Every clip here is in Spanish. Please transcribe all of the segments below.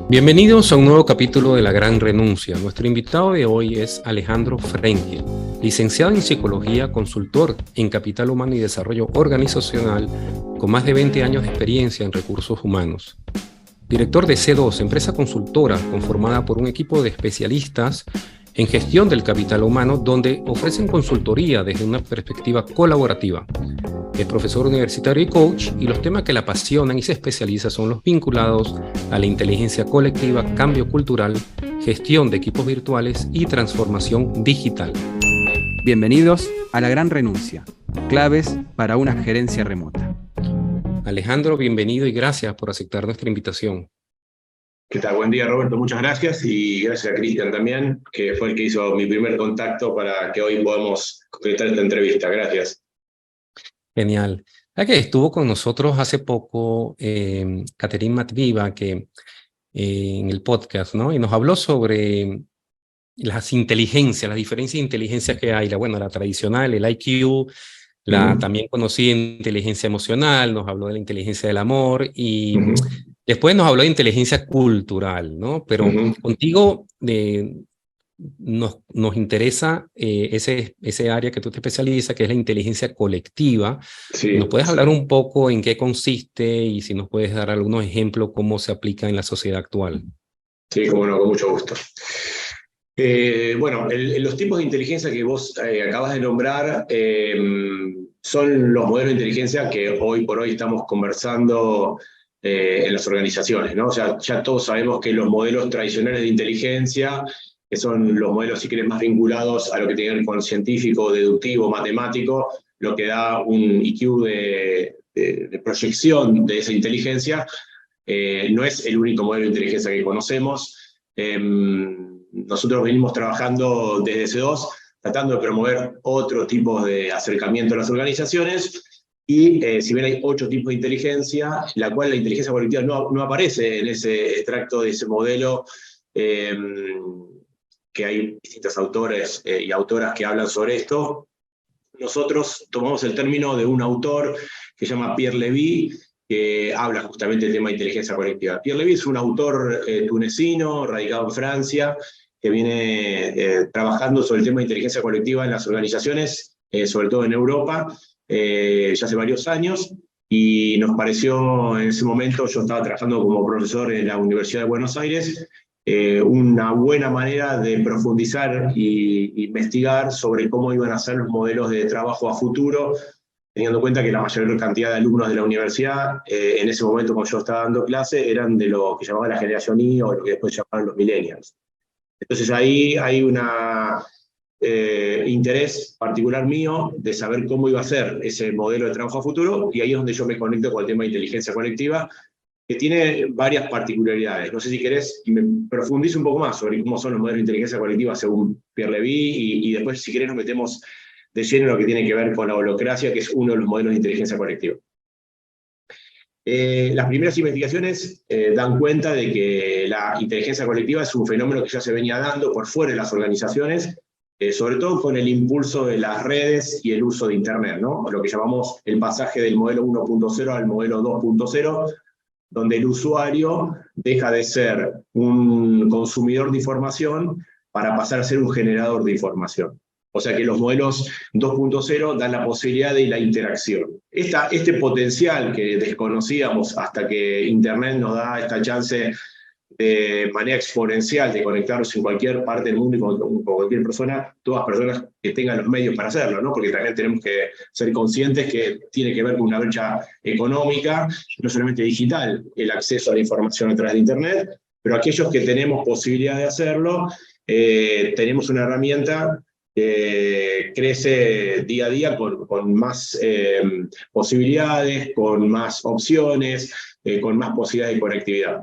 Bienvenidos a un nuevo capítulo de La Gran Renuncia. Nuestro invitado de hoy es Alejandro Frenkel, licenciado en Psicología, consultor en Capital Humano y Desarrollo Organizacional, con más de 20 años de experiencia en recursos humanos. Director de C2, empresa consultora conformada por un equipo de especialistas en gestión del capital humano, donde ofrecen consultoría desde una perspectiva colaborativa. Es profesor universitario y coach, y los temas que le apasionan y se especializa son los vinculados a la inteligencia colectiva, cambio cultural, gestión de equipos virtuales y transformación digital. Bienvenidos a La Gran Renuncia, claves para una gerencia remota. Alejandro, bienvenido y gracias por aceptar nuestra invitación. ¿Qué tal? Buen día, Roberto. Muchas gracias, y gracias a Cristian también, que fue el que hizo mi primer contacto para que hoy podamos concretar esta entrevista. Gracias. Genial. Ya que estuvo con nosotros hace poco Caterine Matviva, que en el podcast, ¿no? Y nos habló sobre las inteligencias, las diferentes inteligencias que hay, la tradicional, el IQ, también conocida inteligencia emocional, nos habló de la inteligencia del amor y después nos habló de inteligencia cultural, ¿no? Pero contigo nos interesa ese área que tú te especializas, que es la inteligencia colectiva. Sí, ¿Nos puedes hablar un poco en qué consiste y si nos puedes dar algunos ejemplos cómo se aplica en la sociedad actual? Sí, cómo no, con mucho gusto. Bueno, los tipos de inteligencia que vos acabas de nombrar son los modelos de inteligencia que hoy por hoy estamos conversando en las organizaciones, ¿no? O sea, ya todos sabemos que los modelos tradicionales de inteligencia, que son los modelos, si querés, más vinculados a lo que tiene que ver con científico, deductivo, matemático, lo que da un IQ de proyección de esa inteligencia, no es el único modelo de inteligencia que conocemos. Nosotros venimos trabajando desde C2, tratando de promover otro tipo de acercamiento a las organizaciones, y si bien hay 8 tipos de inteligencia, la cual la inteligencia colectiva no aparece en ese extracto de ese modelo, que hay distintos autores y autoras que hablan sobre esto. Nosotros tomamos el término de un autor que se llama Pierre Levy, que habla justamente del tema de inteligencia colectiva. Pierre Levy es un autor tunecino, radicado en Francia, que viene trabajando sobre el tema de inteligencia colectiva en las organizaciones, sobre todo en Europa, ya hace varios años, y nos pareció en ese momento, yo estaba trabajando como profesor en la Universidad de Buenos Aires, una buena manera de profundizar e investigar sobre cómo iban a ser los modelos de trabajo a futuro, teniendo en cuenta que la mayor cantidad de alumnos de la universidad, en ese momento cuando yo estaba dando clase, eran de lo que llamaban la generación Y, o lo que después llamaban los millennials. Entonces ahí hay un interés particular mío de saber cómo iba a ser ese modelo de trabajo a futuro, y ahí es donde yo me conecto con el tema de inteligencia colectiva, que tiene varias particularidades. No sé si querés me profundice un poco más sobre cómo son los modelos de inteligencia colectiva según Pierre Levy, y después, si querés, nos metemos de lleno en lo que tiene que ver con la holacracia, que es uno de los modelos de inteligencia colectiva. Las primeras investigaciones dan cuenta de que la inteligencia colectiva es un fenómeno que ya se venía dando por fuera de las organizaciones, sobre todo con el impulso de las redes y el uso de Internet, ¿no? Lo que llamamos el pasaje del modelo 1.0 al modelo 2.0, donde el usuario deja de ser un consumidor de información para pasar a ser un generador de información. O sea que los modelos 2.0 dan la posibilidad de la interacción. Este potencial que desconocíamos hasta que Internet nos da esta chance de manera exponencial de conectarnos en cualquier parte del mundo y con cualquier persona, todas personas que tengan los medios para hacerlo, ¿no? Porque también tenemos que ser conscientes que tiene que ver con una brecha económica, no solamente digital, el acceso a la información a través de Internet, pero aquellos que tenemos posibilidad de hacerlo, tenemos una herramienta que crece día a día con más posibilidades, con más opciones, con más posibilidades de conectividad.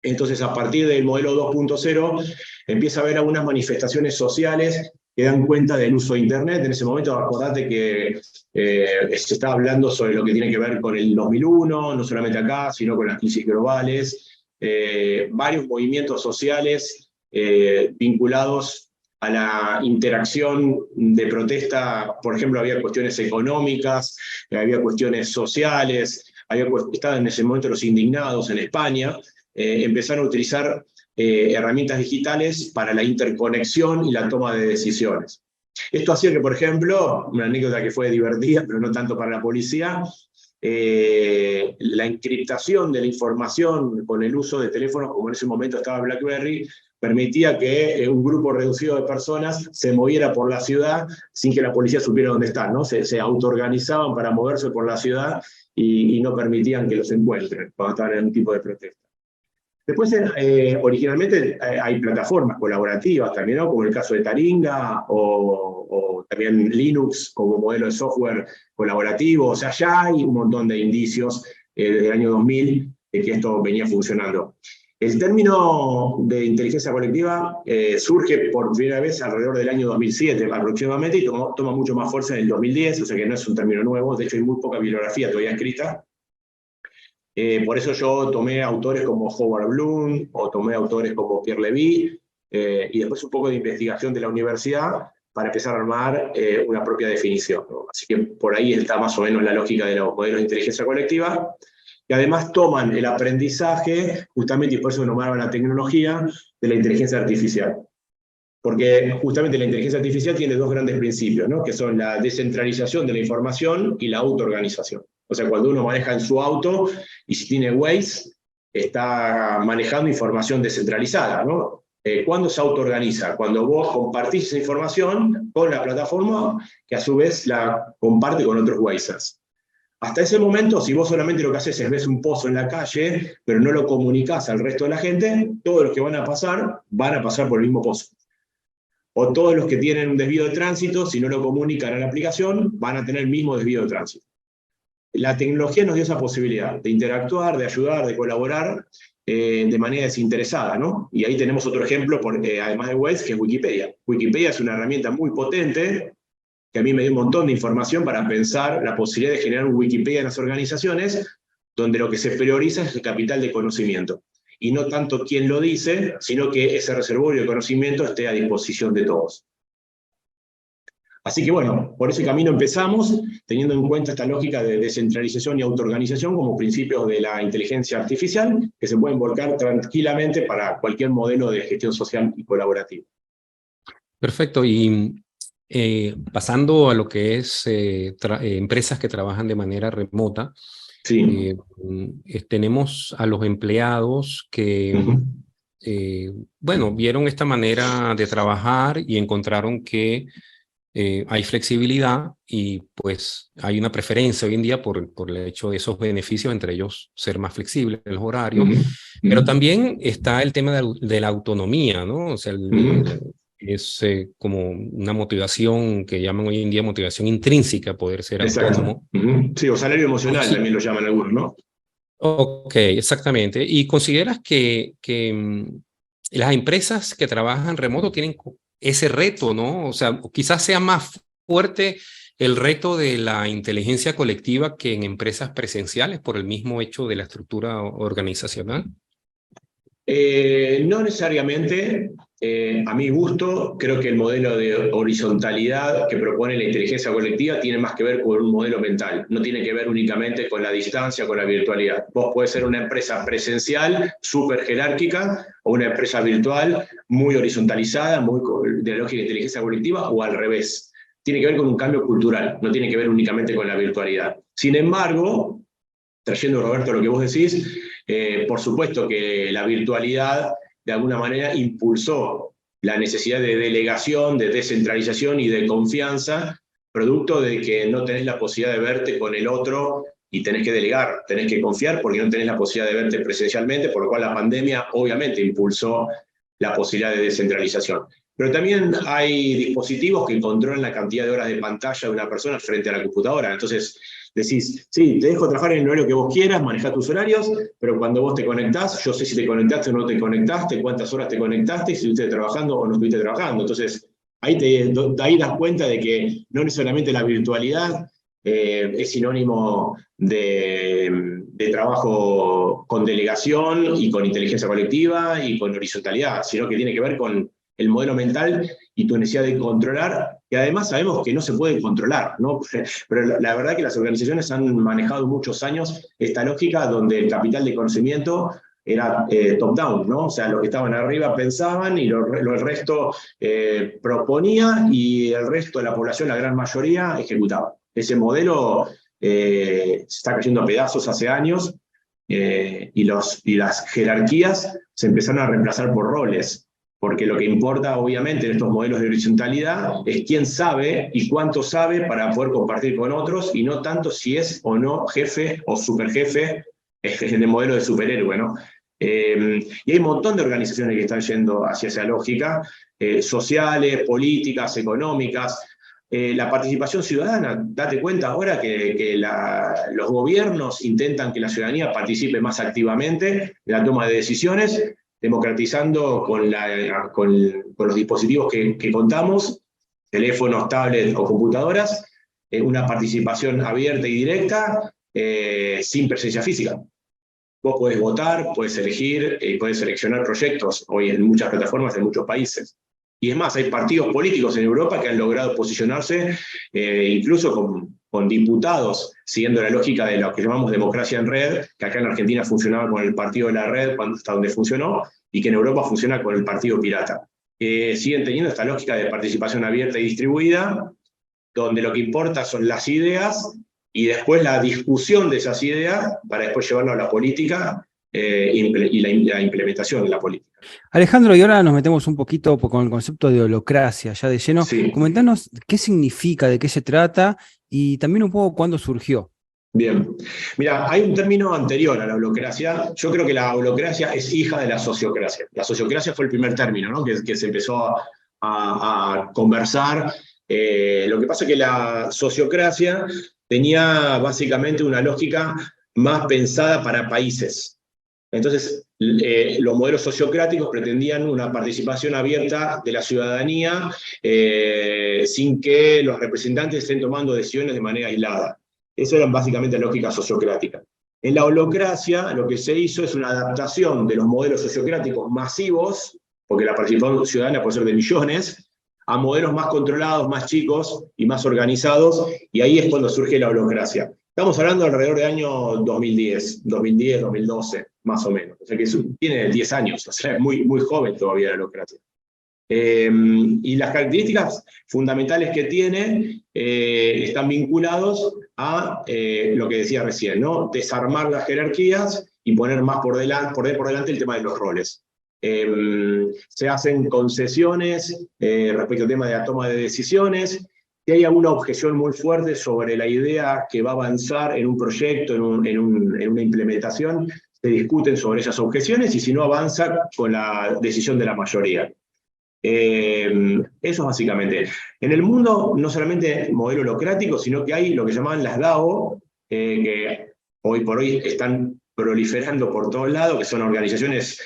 Entonces, a partir del modelo 2.0, empieza a haber algunas manifestaciones sociales que dan cuenta del uso de Internet. En ese momento, acordate que se está hablando sobre lo que tiene que ver con el 2001, no solamente acá, sino con las crisis globales, varios movimientos sociales vinculados a la interacción de protesta. Por ejemplo, había cuestiones económicas, había cuestiones sociales, estaban en ese momento los indignados en España. empezaron a utilizar herramientas digitales para la interconexión y la toma de decisiones. Esto hacía que, por ejemplo, una anécdota que fue divertida, pero no tanto para la policía, la encriptación de la información con el uso de teléfonos, como en ese momento estaba BlackBerry, permitía que un grupo reducido de personas se moviera por la ciudad sin que la policía supiera dónde están, ¿no? Se autoorganizaban para moverse por la ciudad y no permitían que los encuentren cuando estaban en un tipo de protesta. Después, originalmente hay plataformas colaborativas también, ¿no? Como el caso de Taringa, o también Linux como modelo de software colaborativo. O sea, ya hay un montón de indicios desde el año 2000 de que esto venía funcionando. El término de inteligencia colectiva surge por primera vez alrededor del año 2007 aproximadamente, y toma mucho más fuerza en el 2010, o sea que no es un término nuevo. De hecho, hay muy poca bibliografía todavía escrita. Por eso yo tomé autores como Howard Bloom, o tomé autores como Pierre Levy, y después un poco de investigación de la universidad para empezar a armar una propia definición, ¿no? Así que por ahí está más o menos la lógica de los modelos de inteligencia colectiva, que además toman el aprendizaje, justamente, y por eso nombraban la tecnología, de la inteligencia artificial. Porque justamente la inteligencia artificial tiene dos grandes principios, ¿no? Que son la descentralización de la información y la autoorganización. O sea, cuando uno maneja en su auto, y si tiene Waze, está manejando información descentralizada, ¿no? ¿Cuándo se autoorganiza? Cuando vos compartís esa información con la plataforma, que a su vez la comparte con otros Wazers. Hasta ese momento, si vos solamente lo que haces es ves un pozo en la calle, pero no lo comunicás al resto de la gente, todos los que van a pasar por el mismo pozo. O todos los que tienen un desvío de tránsito, si no lo comunican a la aplicación, van a tener el mismo desvío de tránsito. La tecnología nos dio esa posibilidad de interactuar, de ayudar, de colaborar de manera desinteresada, ¿no? Y ahí tenemos otro ejemplo, además de Waze, que es Wikipedia. Wikipedia es una herramienta muy potente, que a mí me dio un montón de información para pensar la posibilidad de generar un Wikipedia en las organizaciones, donde lo que se prioriza es el capital de conocimiento. Y no tanto quién lo dice, sino que ese reservorio de conocimiento esté a disposición de todos. Así que bueno, por ese camino empezamos, teniendo en cuenta esta lógica de descentralización y autoorganización como principios de la inteligencia artificial, que se pueden volcar tranquilamente para cualquier modelo de gestión social y colaborativa. Perfecto. Y pasando a lo que es empresas que trabajan de manera remota, sí. Tenemos a los empleados que, bueno, vieron esta manera de trabajar y encontraron que hay flexibilidad y pues hay una preferencia hoy en día por el hecho de esos beneficios, entre ellos ser más flexible en los horarios, pero también está el tema de la autonomía, ¿no? O sea, es como una motivación que llaman hoy en día motivación intrínseca, poder ser autónomo. Sí, o salario emocional también lo llaman algunos, ¿no? Ok, exactamente. ¿Y consideras que las empresas que trabajan remoto tienen ese reto, ¿no? O sea, quizás sea más fuerte el reto de la inteligencia colectiva que en empresas presenciales por el mismo hecho de la estructura organizacional? No necesariamente. A mi gusto, creo que el modelo de horizontalidad que propone la inteligencia colectiva tiene más que ver con un modelo mental, no tiene que ver únicamente con la distancia, con la virtualidad. Vos podés ser una empresa presencial, súper jerárquica, o una empresa virtual muy horizontalizada, muy de la lógica de inteligencia colectiva, o al revés. Tiene que ver con un cambio cultural, no tiene que ver únicamente con la virtualidad. Sin embargo, trayendo, Roberto, lo que vos decís, por supuesto que la virtualidad de alguna manera impulsó la necesidad de delegación, de descentralización y de confianza, producto de que no tenés la posibilidad de verte con el otro y tenés que delegar, tenés que confiar porque no tenés la posibilidad de verte presencialmente, por lo cual la pandemia obviamente impulsó la posibilidad de descentralización. Pero también hay dispositivos que controlan la cantidad de horas de pantalla de una persona frente a la computadora. Entonces decís, sí, te dejo trabajar en el horario que vos quieras, manejá tus horarios, pero cuando vos te conectás, yo sé si te conectaste o no te conectaste, cuántas horas te conectaste, si estuviste trabajando o no estuviste trabajando. Entonces, ahí das cuenta de que no necesariamente la virtualidad es sinónimo de trabajo con delegación y con inteligencia colectiva y con horizontalidad, sino que tiene que ver con el modelo mental y tu necesidad de controlar, que además sabemos que no se puede controlar, ¿no? Pero la verdad que las organizaciones han manejado muchos años esta lógica donde el capital de conocimiento era top-down, ¿no? O sea, los que estaban arriba pensaban y el resto proponía y el resto de la población, la gran mayoría, ejecutaba. Ese modelo se está cayendo a pedazos hace años y las jerarquías se empezaron a reemplazar por roles. Porque lo que importa, obviamente, en estos modelos de horizontalidad es quién sabe y cuánto sabe para poder compartir con otros, y no tanto si es o no jefe o superjefe en el modelo de superhéroe, ¿no? Y hay un montón de organizaciones que están yendo hacia esa lógica, sociales, políticas, económicas. La participación ciudadana, date cuenta ahora que los gobiernos intentan que la ciudadanía participe más activamente en la toma de decisiones, democratizando con los dispositivos que contamos, teléfonos, tablets o computadoras, una participación abierta y directa, sin presencia física. Vos podés votar, podés elegir, podés seleccionar proyectos hoy en muchas plataformas de muchos países. Y es más, hay partidos políticos en Europa que han logrado posicionarse incluso con diputados, siguiendo la lógica de lo que llamamos democracia en red, que acá en Argentina funcionaba con el partido de la red hasta donde funcionó, y que en Europa funciona con el partido pirata. Siguen teniendo esta lógica de participación abierta y distribuida, donde lo que importa son las ideas y después la discusión de esas ideas para después llevarlo a la política y la implementación de la política. Alejandro, y ahora nos metemos un poquito con el concepto de holocracia, ya de lleno. Sí. Comentanos qué significa, de qué se trata y también un poco cuándo surgió. Bien. Mira, hay un término anterior a la holocracia. Yo creo que la holocracia es hija de la sociocracia. La sociocracia fue el primer término, ¿no? que se empezó a conversar. Lo que pasa es que la sociocracia tenía básicamente una lógica más pensada para países. Entonces, los modelos sociocráticos pretendían una participación abierta de la ciudadanía sin que los representantes estén tomando decisiones de manera aislada. Eso era básicamente la lógica sociocrática. En la holocracia, lo que se hizo es una adaptación de los modelos sociocráticos masivos, porque la participación ciudadana puede ser de millones, a modelos más controlados, más chicos y más organizados, y ahí es cuando surge la holocracia. Estamos hablando alrededor del año 2010, 2012, más o menos. O sea que tiene 10 años, o sea, es muy, muy joven todavía la holocracia. Y las características fundamentales que tiene están vinculados a lo que decía recién, ¿no? Desarmar las jerarquías y poner más por delante el tema de los roles. Se hacen concesiones respecto al tema de la toma de decisiones. Si hay alguna objeción muy fuerte sobre la idea que va a avanzar en un proyecto, en una implementación, se discuten sobre esas objeciones, y si no avanza con la decisión de la mayoría. Eso básicamente. En el mundo, no solamente modelo holocrático, sino que hay lo que llaman las DAO, que hoy por hoy están proliferando por todos lados, que son organizaciones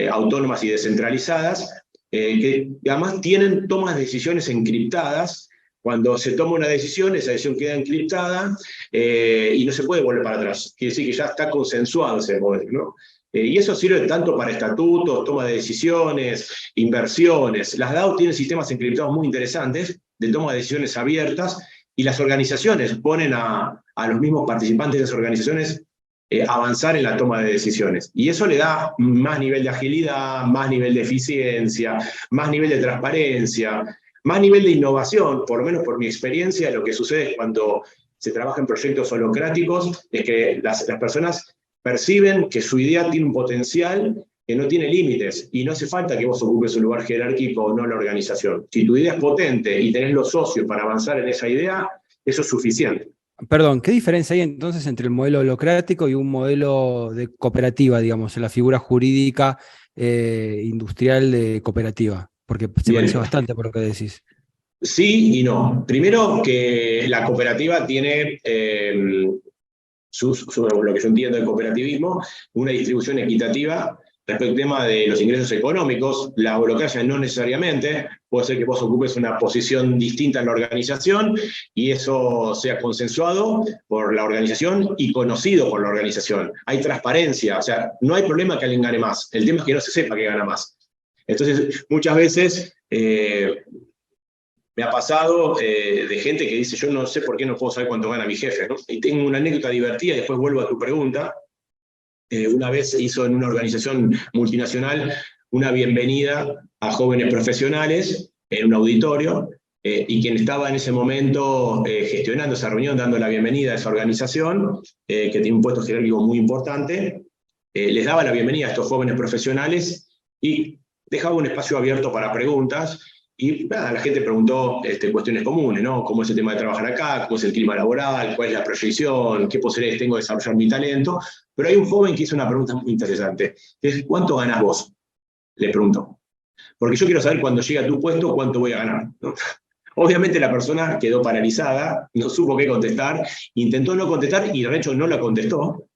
autónomas y descentralizadas, que además tienen tomas de decisiones encriptadas. Cuando se toma una decisión, esa decisión queda encriptada y no se puede volver para atrás. Quiere decir que ya está consensuado ese modelo, ¿no? Y eso sirve tanto para estatutos, toma de decisiones, inversiones. Las DAO tienen sistemas encriptados muy interesantes de toma de decisiones abiertas, y las organizaciones ponen a los mismos participantes de esas organizaciones avanzar en la toma de decisiones. Y eso le da más nivel de agilidad, más nivel de eficiencia, más nivel de transparencia, más nivel de innovación. Por lo menos por mi experiencia, lo que sucede cuando se trabaja en proyectos holocráticos es que las personas perciben que su idea tiene un potencial que no tiene límites, y no hace falta que vos ocupes un lugar jerárquico o no la organización. Si tu idea es potente y tenés los socios para avanzar en esa idea, eso es suficiente. Perdón, ¿qué diferencia hay entonces entre el modelo holocrático y un modelo de cooperativa, digamos, en la figura jurídica industrial de cooperativa? Porque se Bien. parece bastante por lo que decís. Sí y no. Primero, que la cooperativa tiene, lo que yo entiendo del cooperativismo, una distribución equitativa respecto al tema de los ingresos económicos. La holocracia no necesariamente. Puede ser que vos ocupes una posición distinta en la organización y eso sea consensuado por la organización y conocido por la organización. Hay transparencia, o sea, no hay problema que alguien gane más. El tema es que no se sepa que gana más. Entonces, muchas veces me ha pasado de gente que dice, yo no sé por qué no puedo saber cuánto gana mi jefe, ¿no? Y tengo una anécdota divertida, y después vuelvo a tu pregunta. una vez hizo en una organización multinacional una bienvenida a jóvenes profesionales en un auditorio, y quien estaba en ese momento gestionando esa reunión, dando la bienvenida a esa organización, que tiene un puesto jerárquico muy importante, les daba la bienvenida a estos jóvenes profesionales y dejaba un espacio abierto para preguntas. Y nada, la gente preguntó cuestiones comunes, ¿no? ¿Cómo es el tema de trabajar acá? ¿Cómo es el clima laboral? ¿Cuál es la proyección? ¿Qué posibilidades tengo de desarrollar mi talento? Pero hay un joven que hizo una pregunta muy interesante, que es, ¿cuánto ganás vos? Le preguntó. Porque yo quiero saber cuando llegue a tu puesto cuánto voy a ganar, ¿no? Obviamente la persona quedó paralizada, no supo qué contestar, intentó no contestar y de hecho no la contestó.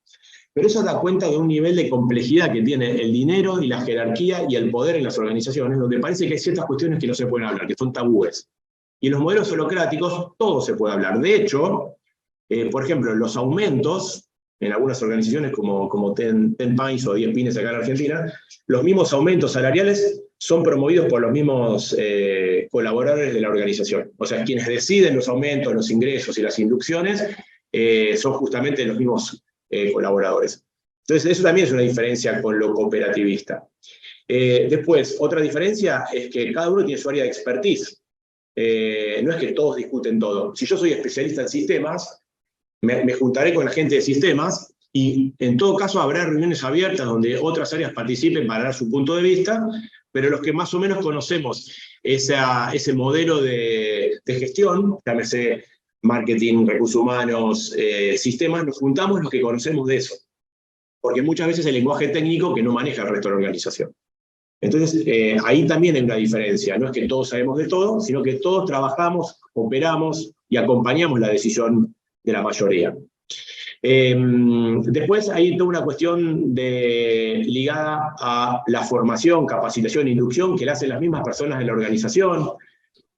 Pero eso da cuenta de un nivel de complejidad que tiene el dinero y la jerarquía y el poder en las organizaciones, donde parece que hay ciertas cuestiones que no se pueden hablar, que son tabúes. Y en los modelos holocráticos todo se puede hablar. De hecho, por ejemplo, los aumentos, en algunas organizaciones como Ten Pines o 10 Pines acá en Argentina, los mismos aumentos salariales son promovidos por los mismos colaboradores de la organización. O sea, quienes deciden los aumentos, los ingresos y las inducciones son justamente los mismos colaboradores. Entonces, eso también es una diferencia con lo cooperativista. Después, otra diferencia es que cada uno tiene su área de expertise. No es que todos discuten todo. Si yo soy especialista en sistemas, me juntaré con la gente de sistemas y en todo caso habrá reuniones abiertas donde otras áreas participen para dar su punto de vista, pero los que más o menos conocemos ese modelo de gestión, llámese marketing, recursos humanos, sistemas, nos juntamos los que conocemos de eso. Porque muchas veces el lenguaje técnico que no maneja el resto de la organización. Entonces, ahí también hay una diferencia. No es que todos sabemos de todo, sino que todos trabajamos, operamos y acompañamos la decisión de la mayoría. Después hay toda una cuestión ligada a la formación, capacitación e inducción que la hacen las mismas personas de la organización.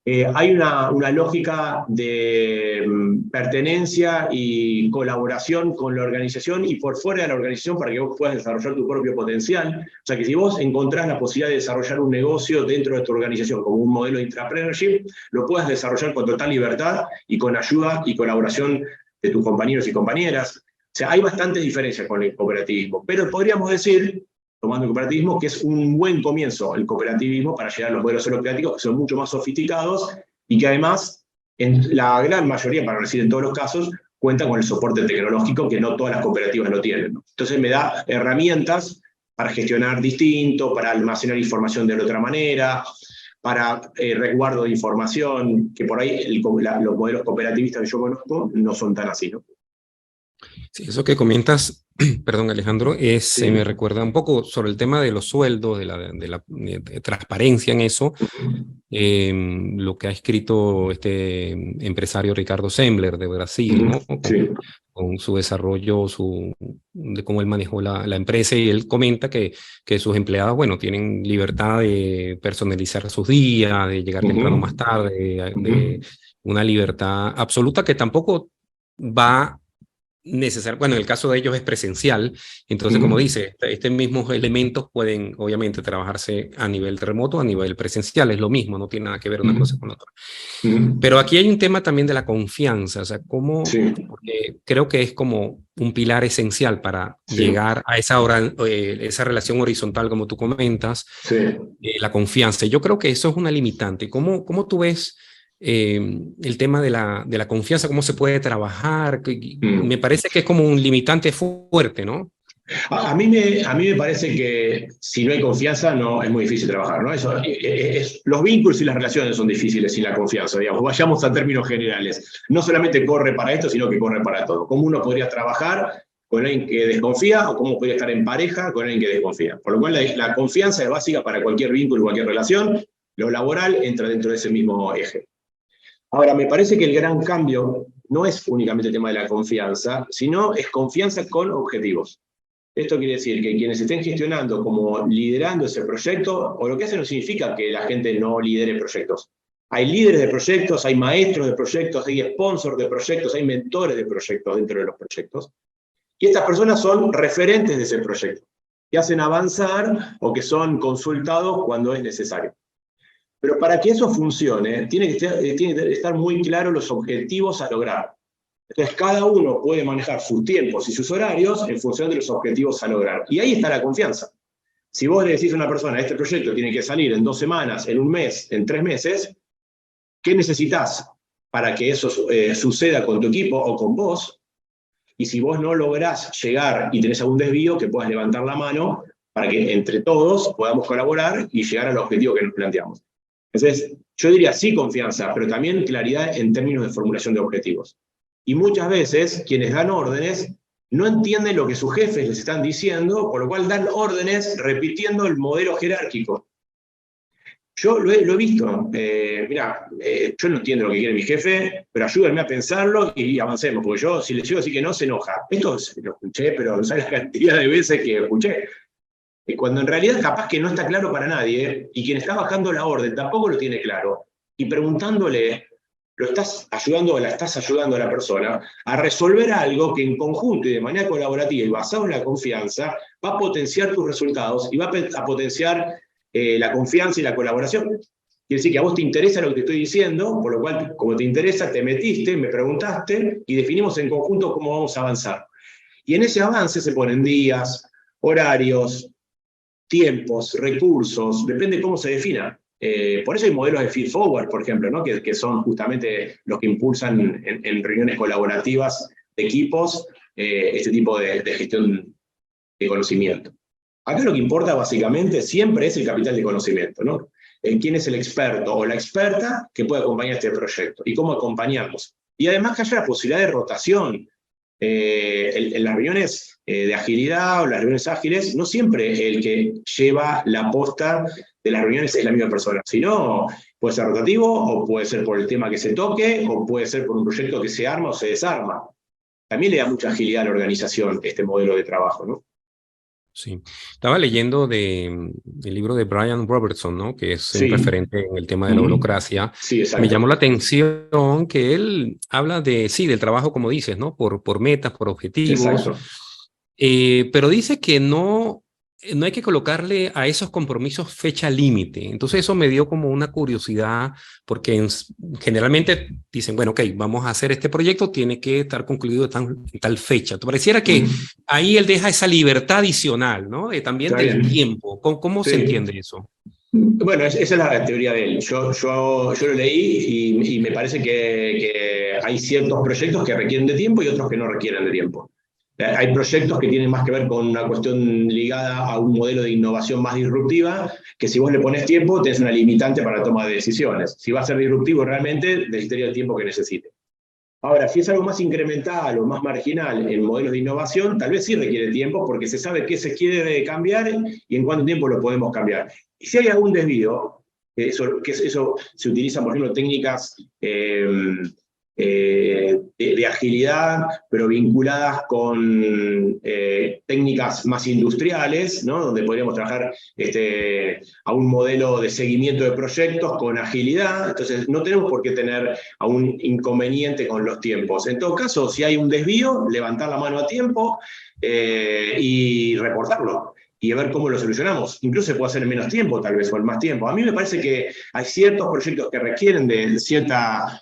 Hay una lógica de pertenencia y colaboración con la organización y por fuera de la organización para que vos puedas desarrollar tu propio potencial. O sea que si vos encontrás la posibilidad de desarrollar un negocio dentro de tu organización como un modelo de intrapreneurship, lo puedas desarrollar con total libertad y con ayuda y colaboración de tus compañeros y compañeras. O sea, hay bastantes diferencias con el cooperativismo, pero podríamos decir, tomando el cooperativismo, que es un buen comienzo el cooperativismo para llegar a los modelos holocráticos, que son mucho más sofisticados y que además, en la gran mayoría, para no decir en todos los casos, cuentan con el soporte tecnológico que no todas las cooperativas lo tienen, ¿no? Entonces me da herramientas para gestionar distinto, para almacenar información de otra manera, para resguardo de información, que por ahí los modelos cooperativistas que yo conozco no son tan así, ¿no? Sí, eso que comentas, perdón Alejandro, Sí. me recuerda un poco sobre el tema de los sueldos, de la transparencia en eso, lo que ha escrito este empresario Ricardo Sembler de Brasil, ¿no? Sí. Con su desarrollo, de cómo él manejó la empresa, y él comenta que sus empleados, bueno, tienen libertad de personalizar sus días, de llegar temprano más tarde, de una libertad absoluta que tampoco va necesario. Bueno, en el caso de ellos es presencial, entonces como dice, estos mismos elementos pueden obviamente trabajarse a nivel remoto, a nivel presencial, es lo mismo, no tiene nada que ver una cosa con otra. Pero aquí hay un tema también de la confianza, o sea, cómo, porque creo que es como un pilar esencial para llegar a esa relación horizontal, como tú comentas, la confianza. Yo creo que eso es una limitante. ¿Cómo tú ves el tema de la confianza, cómo se puede trabajar? Me parece que es como un limitante fuerte, ¿no? A mí me parece que si no hay confianza no, es muy difícil trabajar, ¿no? Los vínculos y las relaciones son difíciles sin la confianza, digamos. Vayamos a términos generales. No solamente corre para esto, sino que corre para todo. ¿Cómo uno podría trabajar con alguien que desconfía o cómo podría estar en pareja con alguien que desconfía? Por lo cual la confianza es básica para cualquier vínculo, cualquier relación. Lo laboral entra dentro de ese mismo eje. Ahora, me parece que el gran cambio no es únicamente el tema de la confianza, sino es confianza con objetivos. Esto quiere decir que quienes estén gestionando como liderando ese proyecto, o lo que hace no significa que la gente no lidere proyectos. Hay líderes de proyectos, hay maestros de proyectos, hay sponsors de proyectos, hay mentores de proyectos dentro de los proyectos. Y estas personas son referentes de ese proyecto, que hacen avanzar o que son consultados cuando es necesario. Pero para que eso funcione, tiene que estar muy claro los objetivos a lograr. Entonces, cada uno puede manejar sus tiempos y sus horarios en función de los objetivos a lograr. Y ahí está la confianza. Si vos le decís a una persona, este proyecto tiene que salir en 2 semanas, en 1 mes, en 3 meses, ¿qué necesitas para que eso suceda con tu equipo o con vos? Y si vos no lográs llegar y tenés algún desvío, que puedas levantar la mano para que entre todos podamos colaborar y llegar al objetivo que nos planteamos. Entonces, yo diría sí confianza, pero también claridad en términos de formulación de objetivos. Y muchas veces quienes dan órdenes no entienden lo que sus jefes les están diciendo, por lo cual dan órdenes repitiendo el modelo jerárquico. Yo lo he visto. Mirá, yo no entiendo lo que quiere mi jefe, pero ayúdenme a pensarlo y avancemos, porque yo, si le digo así que no, se enoja. Esto lo escuché, pero no sabes la cantidad de veces que escuché. Cuando en realidad capaz que no está claro para nadie, y quien está bajando la orden tampoco lo tiene claro, y preguntándole, lo estás ayudando o la estás ayudando a la persona a resolver algo que en conjunto y de manera colaborativa y basado en la confianza va a potenciar tus resultados y va a potenciar la confianza y la colaboración. Quiere decir que a vos te interesa lo que te estoy diciendo, por lo cual, como te interesa, te metiste, me preguntaste y definimos en conjunto cómo vamos a avanzar. Y en ese avance se ponen días, horarios, tiempos, recursos, depende cómo se defina. Por eso hay modelos de feed forward, por ejemplo, ¿no? que son justamente los que impulsan en reuniones colaborativas de equipos este tipo de gestión de conocimiento. Acá lo que importa básicamente siempre es el capital de conocimiento, ¿no? ¿Quién es el experto o la experta que puede acompañar este proyecto? Y cómo acompañarlos. Y además que haya la posibilidad de rotación. En las reuniones de agilidad o las reuniones ágiles, no siempre el que lleva la posta de las reuniones es la misma persona, sino puede ser rotativo, o puede ser por el tema que se toque, o puede ser por un proyecto que se arma o se desarma. También le da mucha agilidad a la organización este modelo de trabajo, ¿no? Sí, estaba leyendo el libro de Brian Robertson, ¿no? Que es un referente en el tema de la holacracia. Sí, exacto. Me llamó la atención que él habla del trabajo, como dices, ¿no? Por metas, por objetivos. Pero dice que no hay que colocarle a esos compromisos fecha límite. Entonces eso me dio como una curiosidad, porque generalmente dicen, bueno, ok, vamos a hacer este proyecto, tiene que estar concluido en tal fecha. ¿Te pareciera que ahí él deja esa libertad adicional, ¿no? También del tiempo. ¿Cómo se entiende eso? Bueno, esa es la teoría de él. Yo lo leí y me parece que hay ciertos proyectos que requieren de tiempo y otros que no requieren de tiempo. Hay proyectos que tienen más que ver con una cuestión ligada a un modelo de innovación más disruptiva, que si vos le pones tiempo, tenés una limitante para la toma de decisiones. Si va a ser disruptivo realmente, necesitaría el tiempo que necesite. Ahora, si es algo más incremental o más marginal en modelos de innovación, tal vez sí requiere tiempo, porque se sabe qué se quiere cambiar y en cuánto tiempo lo podemos cambiar. Y si hay algún desvío, eso se utiliza, por ejemplo, técnicas de agilidad, pero vinculadas con técnicas más industriales, ¿no? Donde podríamos trabajar a un modelo de seguimiento de proyectos con agilidad. Entonces no tenemos por qué tener a un inconveniente con los tiempos. En todo caso, si hay un desvío, levantar la mano a tiempo y reportarlo y a ver cómo lo solucionamos. Incluso se puede hacer en menos tiempo, tal vez, o en más tiempo. A mí me parece que hay ciertos proyectos que requieren de cierta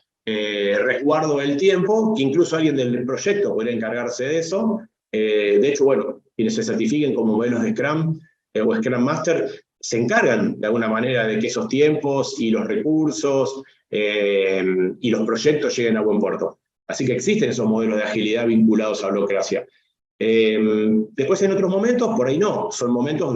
resguardo del tiempo, que incluso alguien del proyecto podría encargarse de eso. De hecho, bueno, quienes se certifiquen como modelos de Scrum o Scrum Master se encargan de alguna manera de que esos tiempos y los recursos y los proyectos lleguen a buen puerto. Así que existen esos modelos de agilidad vinculados a la holacracia. Después en otros momentos, por ahí no, son momentos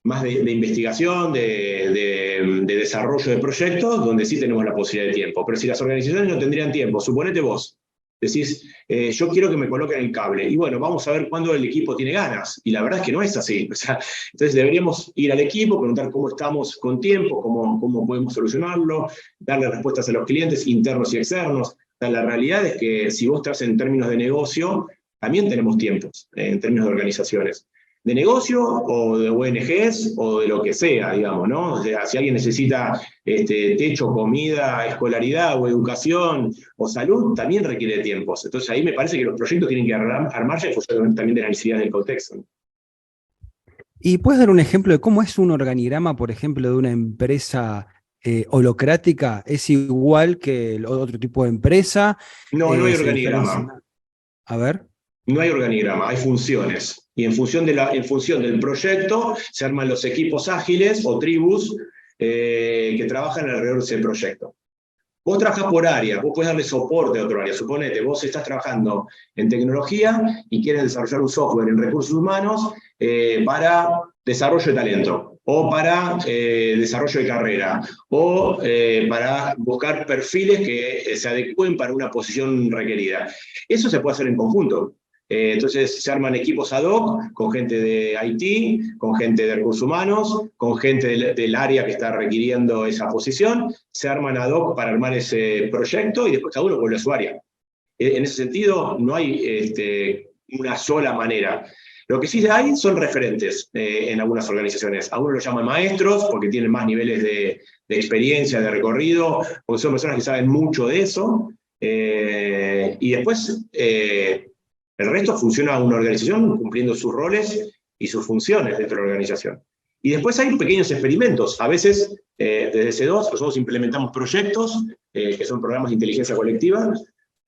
más de investigación, de desarrollo de proyectos, donde sí tenemos la posibilidad de tiempo. Pero si las organizaciones no tendrían tiempo, suponete vos, decís, yo quiero que me coloquen el cable, y bueno, vamos a ver cuándo el equipo tiene ganas, y la verdad es que no es así. O sea, entonces deberíamos ir al equipo, preguntar cómo estamos con tiempo, cómo podemos solucionarlo, darle respuestas a los clientes internos y externos. O sea, la realidad es que si vos estás en términos de negocio, también tenemos tiempos, en términos de organizaciones. De negocio, o de ONGs, o de lo que sea, digamos, ¿no? O sea, si alguien necesita techo, comida, escolaridad, o educación, o salud, también requiere tiempos. Entonces ahí me parece que los proyectos tienen que armarse en función también de las necesidades del contexto. ¿Y puedes dar un ejemplo de cómo es un organigrama, por ejemplo, de una empresa holocrática es igual que el otro tipo de empresa? No, no hay ¿Se organigrama. diferencia? A ver. No hay organigrama, hay funciones. Y en función del proyecto se arman los equipos ágiles o tribus que trabajan alrededor de ese proyecto. Vos trabajás por área, vos podés darle soporte a otro área. Suponete, vos estás trabajando en tecnología y quieres desarrollar un software en recursos humanos para desarrollo de talento, o para desarrollo de carrera, o para buscar perfiles que se adecúen para una posición requerida. Eso se puede hacer en conjunto. Entonces se arman equipos ad hoc con gente de IT, con gente de recursos humanos, con gente del área que está requiriendo esa posición, se arman ad hoc para armar ese proyecto y después cada uno vuelve a su área. En ese sentido no hay una sola manera. Lo que sí hay son referentes en algunas organizaciones. Algunos los llaman maestros porque tienen más niveles de experiencia, de recorrido, porque son personas que saben mucho de eso. Y después el resto funciona una organización cumpliendo sus roles y sus funciones dentro de la organización. Y después hay pequeños experimentos. A veces, desde C2, nosotros implementamos proyectos, que son programas de inteligencia colectiva,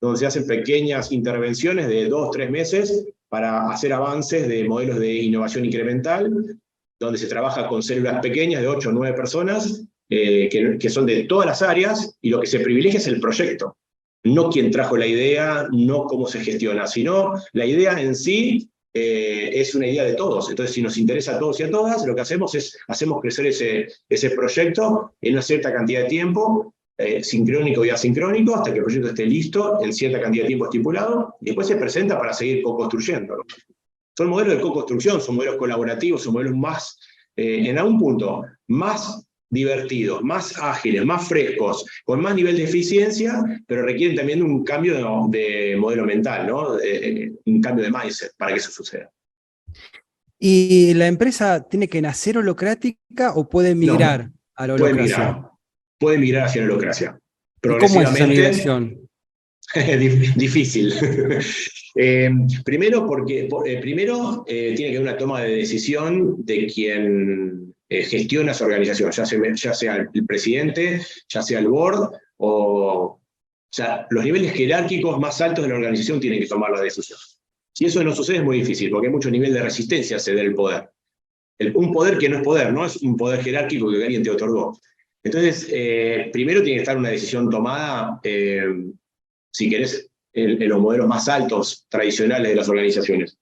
donde se hacen pequeñas intervenciones de 2 o 3 meses para hacer avances de modelos de innovación incremental, donde se trabaja con células pequeñas de 8 o 9 personas, que son de todas las áreas, y lo que se privilegia es el proyecto. No quién trajo la idea, no cómo se gestiona, sino la idea en sí es una idea de todos. Entonces, si nos interesa a todos y a todas, lo que hacemos es hacemos crecer ese proyecto en una cierta cantidad de tiempo, sincrónico y asincrónico, hasta que el proyecto esté listo en cierta cantidad de tiempo estipulado, y después se presenta para seguir co-construyendo. Son modelos de co-construcción, son modelos colaborativos, son modelos más, en algún punto, más divertidos, más ágiles, más frescos, con más nivel de eficiencia, pero requieren también un cambio de modelo mental, ¿no? Un cambio de mindset para que eso suceda. ¿Y la empresa tiene que nacer holocrática o puede migrar a la holocracia? Puede migrar hacia la holocracia. ¿Y cómo es esa migración? Difícil. Primero tiene que haber una toma de decisión de quien gestiona esa organización, ya sea el presidente, ya sea el board, o sea, los niveles jerárquicos más altos de la organización tienen que tomar la decisión. Si eso no sucede es muy difícil, porque hay mucho nivel de resistencia a ceder el poder. Un poder que no es un poder jerárquico que alguien te otorgó. Entonces, primero tiene que estar una decisión tomada, si querés, en los modelos más altos tradicionales de las organizaciones.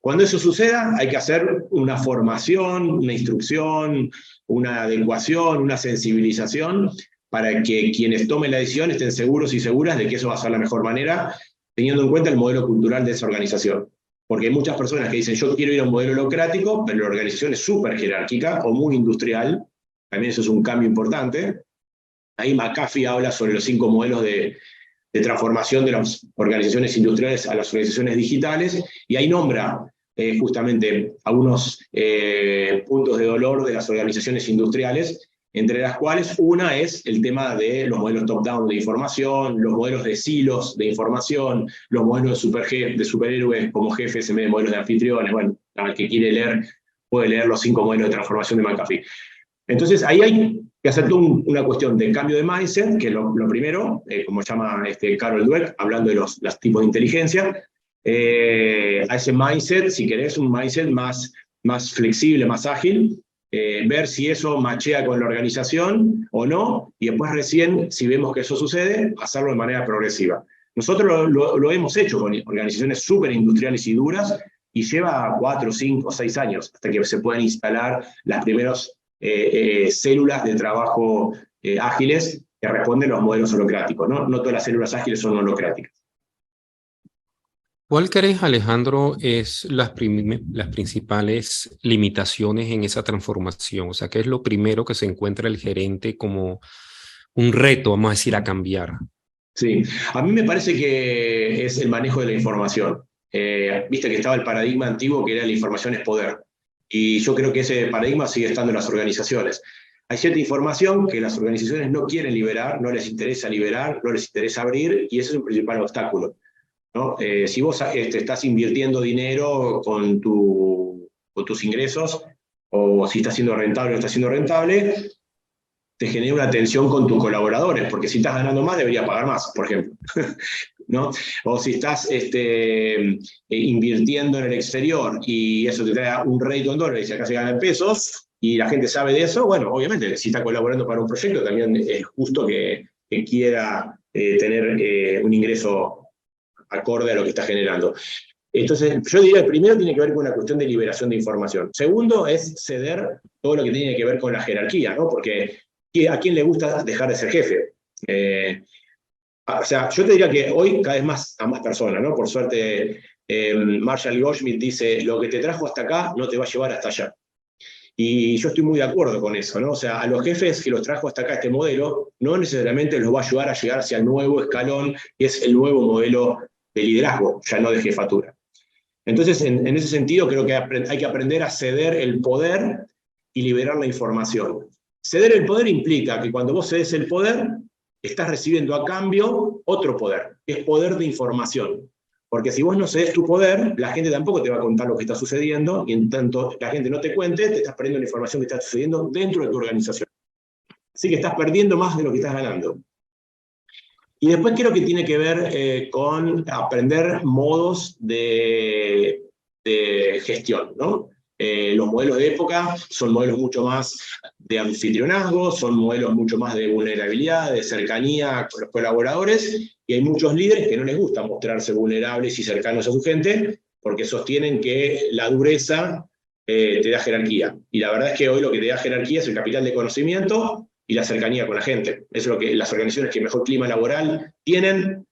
Cuando eso suceda, hay que hacer una formación, una instrucción, una adecuación, una sensibilización, para que quienes tomen la decisión estén seguros y seguras de que eso va a ser la mejor manera, teniendo en cuenta el modelo cultural de esa organización. Porque hay muchas personas que dicen, yo quiero ir a un modelo holocrático, pero la organización es súper jerárquica o muy industrial. También eso es un cambio importante. Ahí McAfee habla sobre los 5 modelos de transformación de las organizaciones industriales a las organizaciones digitales, y ahí nombra justamente algunos puntos de dolor de las organizaciones industriales, entre las cuales una es el tema de los modelos top-down de información, los modelos de silos de información, los modelos de superhéroes como jefes en vez de modelos de anfitriones. Bueno, el que quiere leer puede leer los 5 modelos de transformación de McAfee. Entonces, ahí hay que hacer una cuestión de cambio de mindset, que es lo primero, como llama Carol Dweck, hablando de los tipos de inteligencia, a ese mindset, si querés, un mindset más flexible, más ágil, ver si eso machea con la organización o no, y después recién, si vemos que eso sucede, hacerlo de manera progresiva. Nosotros lo hemos hecho con organizaciones súper industriales y duras, y lleva 4, 5, 6 años hasta que se puedan instalar las primeras células de trabajo ágiles que responden a los modelos holocráticos. No todas las células ágiles son holocráticas. ¿Cuál crees, Alejandro, es las principales limitaciones en esa transformación? O sea, ¿qué es lo primero que se encuentra el gerente como un reto, vamos a decir, a cambiar? Sí, a mí me parece que es el manejo de la información. Viste que estaba el paradigma antiguo que era la información es poder. Y yo creo que ese paradigma sigue estando en las organizaciones. Hay cierta información que las organizaciones no quieren liberar, no les interesa liberar, no les interesa abrir, y ese es un principal obstáculo, ¿no? Si vos estás invirtiendo dinero con tus ingresos, o si está siendo rentable o no está siendo rentable, te genera una tensión con tus colaboradores, porque si estás ganando más, deberías pagar más, por ejemplo. ¿No? O si estás invirtiendo en el exterior y eso te trae un rédito en dólares y acá se gana en pesos, y la gente sabe de eso, bueno, obviamente, si está colaborando para un proyecto, también es justo que quiera tener un ingreso acorde a lo que está generando. Entonces, yo diría, el primero tiene que ver con una cuestión de liberación de información. Segundo es ceder todo lo que tiene que ver con la jerarquía, ¿no? Porque ¿a quién le gusta dejar de ser jefe? O sea, yo te diría que hoy cada vez más a más personas, ¿no? Por suerte, Marshall Goldschmidt dice, lo que te trajo hasta acá no te va a llevar hasta allá. Y yo estoy muy de acuerdo con eso, ¿no? O sea, a los jefes que los trajo hasta acá este modelo, no necesariamente los va a ayudar a llegar hacia el nuevo escalón, que es el nuevo modelo de liderazgo, ya no de jefatura. Entonces, en ese sentido, creo que hay que aprender a ceder el poder y liberar la información. Ceder el poder implica que cuando vos cedes el poder, estás recibiendo a cambio otro poder, que es poder de información. Porque si vos no cedes tu poder, la gente tampoco te va a contar lo que está sucediendo, y en tanto la gente no te cuente, te estás perdiendo la información que está sucediendo dentro de tu organización. Así que estás perdiendo más de lo que estás ganando. Y después creo que tiene que ver con aprender modos de gestión, ¿no? Los modelos de época son modelos mucho más de anfitrionazgo, son modelos mucho más de vulnerabilidad, de cercanía con los colaboradores, y hay muchos líderes que no les gusta mostrarse vulnerables y cercanos a su gente, porque sostienen que la dureza te da jerarquía. Y la verdad es que hoy lo que te da jerarquía es el capital de conocimiento y la cercanía con la gente. Eso es lo que las organizaciones que mejor clima laboral tienen,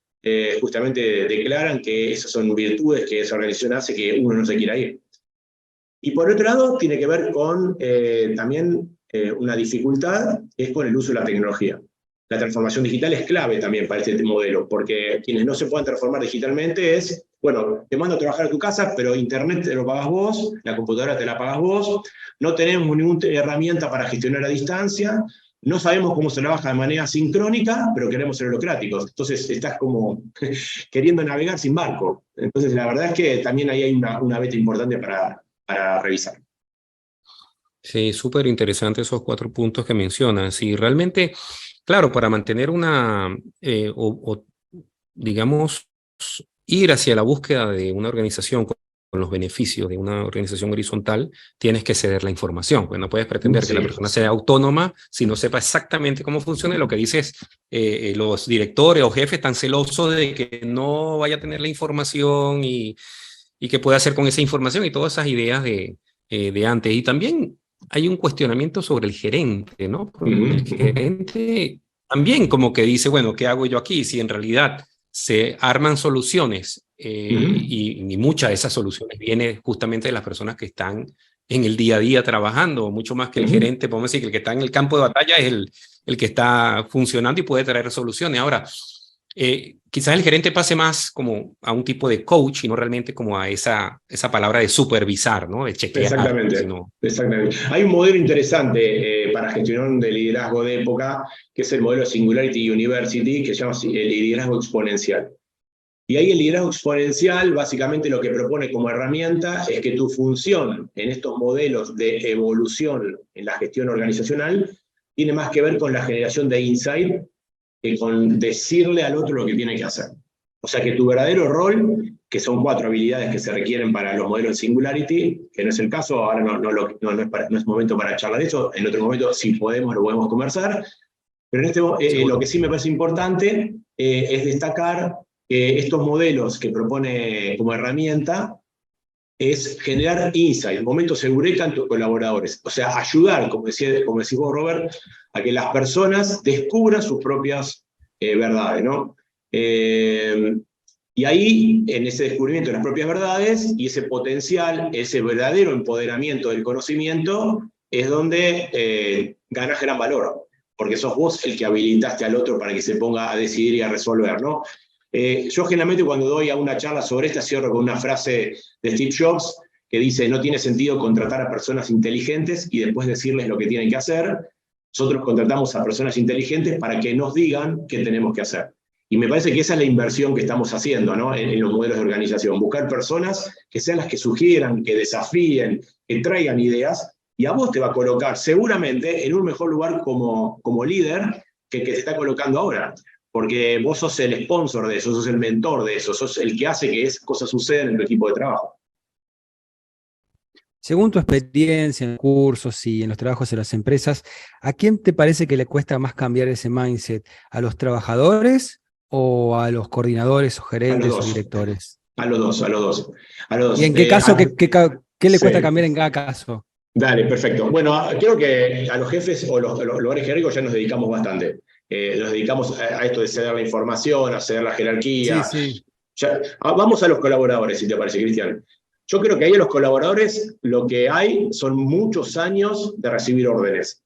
justamente declaran que esas son virtudes que esa organización hace que uno no se quiera ir. Y por otro lado, tiene que ver con también una dificultad, que es con el uso de la tecnología. La transformación digital es clave también para este modelo, porque quienes no se puedan transformar digitalmente es, bueno, te mando a trabajar a tu casa, pero internet te lo pagas vos, la computadora te la pagas vos, no tenemos ninguna herramienta para gestionar a distancia, no sabemos cómo se trabaja de manera sincrónica, pero queremos ser holocráticos. Entonces estás como queriendo navegar sin barco. Entonces la verdad es que también ahí hay una beta importante para revisar. Sí, súper interesante esos 4 puntos que mencionas. Y realmente, claro, para mantener digamos, ir hacia la búsqueda de una organización con los beneficios de una organización horizontal, tienes que ceder la información. Pues no puedes pretender que la persona sea autónoma si no sepa exactamente cómo funciona. Lo que dices, los directores o jefes están celosos de que no vaya a tener la información y qué puede hacer con esa información y todas esas ideas de antes. Y también hay un cuestionamiento sobre el gerente, ¿no? Porque el gerente también como que dice, bueno, ¿qué hago yo aquí? Si en realidad se arman soluciones y muchas de esas soluciones vienen justamente de las personas que están en el día a día trabajando, mucho más que el gerente, podemos decir que el que está en el campo de batalla es el que está funcionando y puede traer soluciones. Ahora, quizás el gerente pase más como a un tipo de coach y no realmente como a esa palabra de supervisar, ¿no? De chequear. Exactamente. Hay un modelo interesante para gestión de liderazgo de época, que es el modelo Singularity University, que se llama el liderazgo exponencial. Y ahí el liderazgo exponencial básicamente lo que propone como herramienta es que tu función en estos modelos de evolución en la gestión organizacional tiene más que ver con la generación de insight que con decirle al otro lo que tiene que hacer. O sea que tu verdadero rol, que son 4 habilidades que se requieren para los modelos de Singularity, que no es el caso, ahora no es momento para charlar de eso, en otro momento si podemos lo podemos conversar, pero lo que sí me parece importante es destacar que estos modelos que propone como herramienta es generar insight, momentos eureka en tus colaboradores. O sea, ayudar, como decís vos, Robert, a que las personas descubran sus propias verdades, ¿no? Y ahí, en ese descubrimiento de las propias verdades y ese potencial, ese verdadero empoderamiento del conocimiento, es donde ganas gran valor, porque sos vos el que habilitaste al otro para que se ponga a decidir y a resolver, ¿no? Yo generalmente cuando doy a una charla sobre esta cierro con una frase de Steve Jobs que dice: no tiene sentido contratar a personas inteligentes y después decirles lo que tienen que hacer. Nosotros contratamos a personas inteligentes para que nos digan qué tenemos que hacer. Y me parece que esa es la inversión que estamos haciendo, ¿no? en los modelos de organización. Buscar personas que sean las que sugieran, que desafíen, que traigan ideas, y a vos te va a colocar seguramente en un mejor lugar como líder que el que te está colocando ahora. Porque vos sos el sponsor de eso, sos el mentor de eso, sos el que hace que esas cosas sucedan en tu equipo de trabajo. Según tu experiencia en cursos y en los trabajos de las empresas, ¿a quién te parece que le cuesta más cambiar ese mindset? ¿A los trabajadores o a los coordinadores o gerentes o directores? A los dos, a los dos. A los dos. ¿Y en qué caso, qué le cuesta cambiar en cada caso? Dale, perfecto. Bueno, creo que a los jefes o los lugares jerárquicos ya nos dedicamos bastante. Nos dedicamos a esto de ceder la información, a ceder la jerarquía. Sí. Ya, vamos a los colaboradores, si te parece, Cristian. Yo creo que ahí a los colaboradores lo que hay son muchos años de recibir órdenes.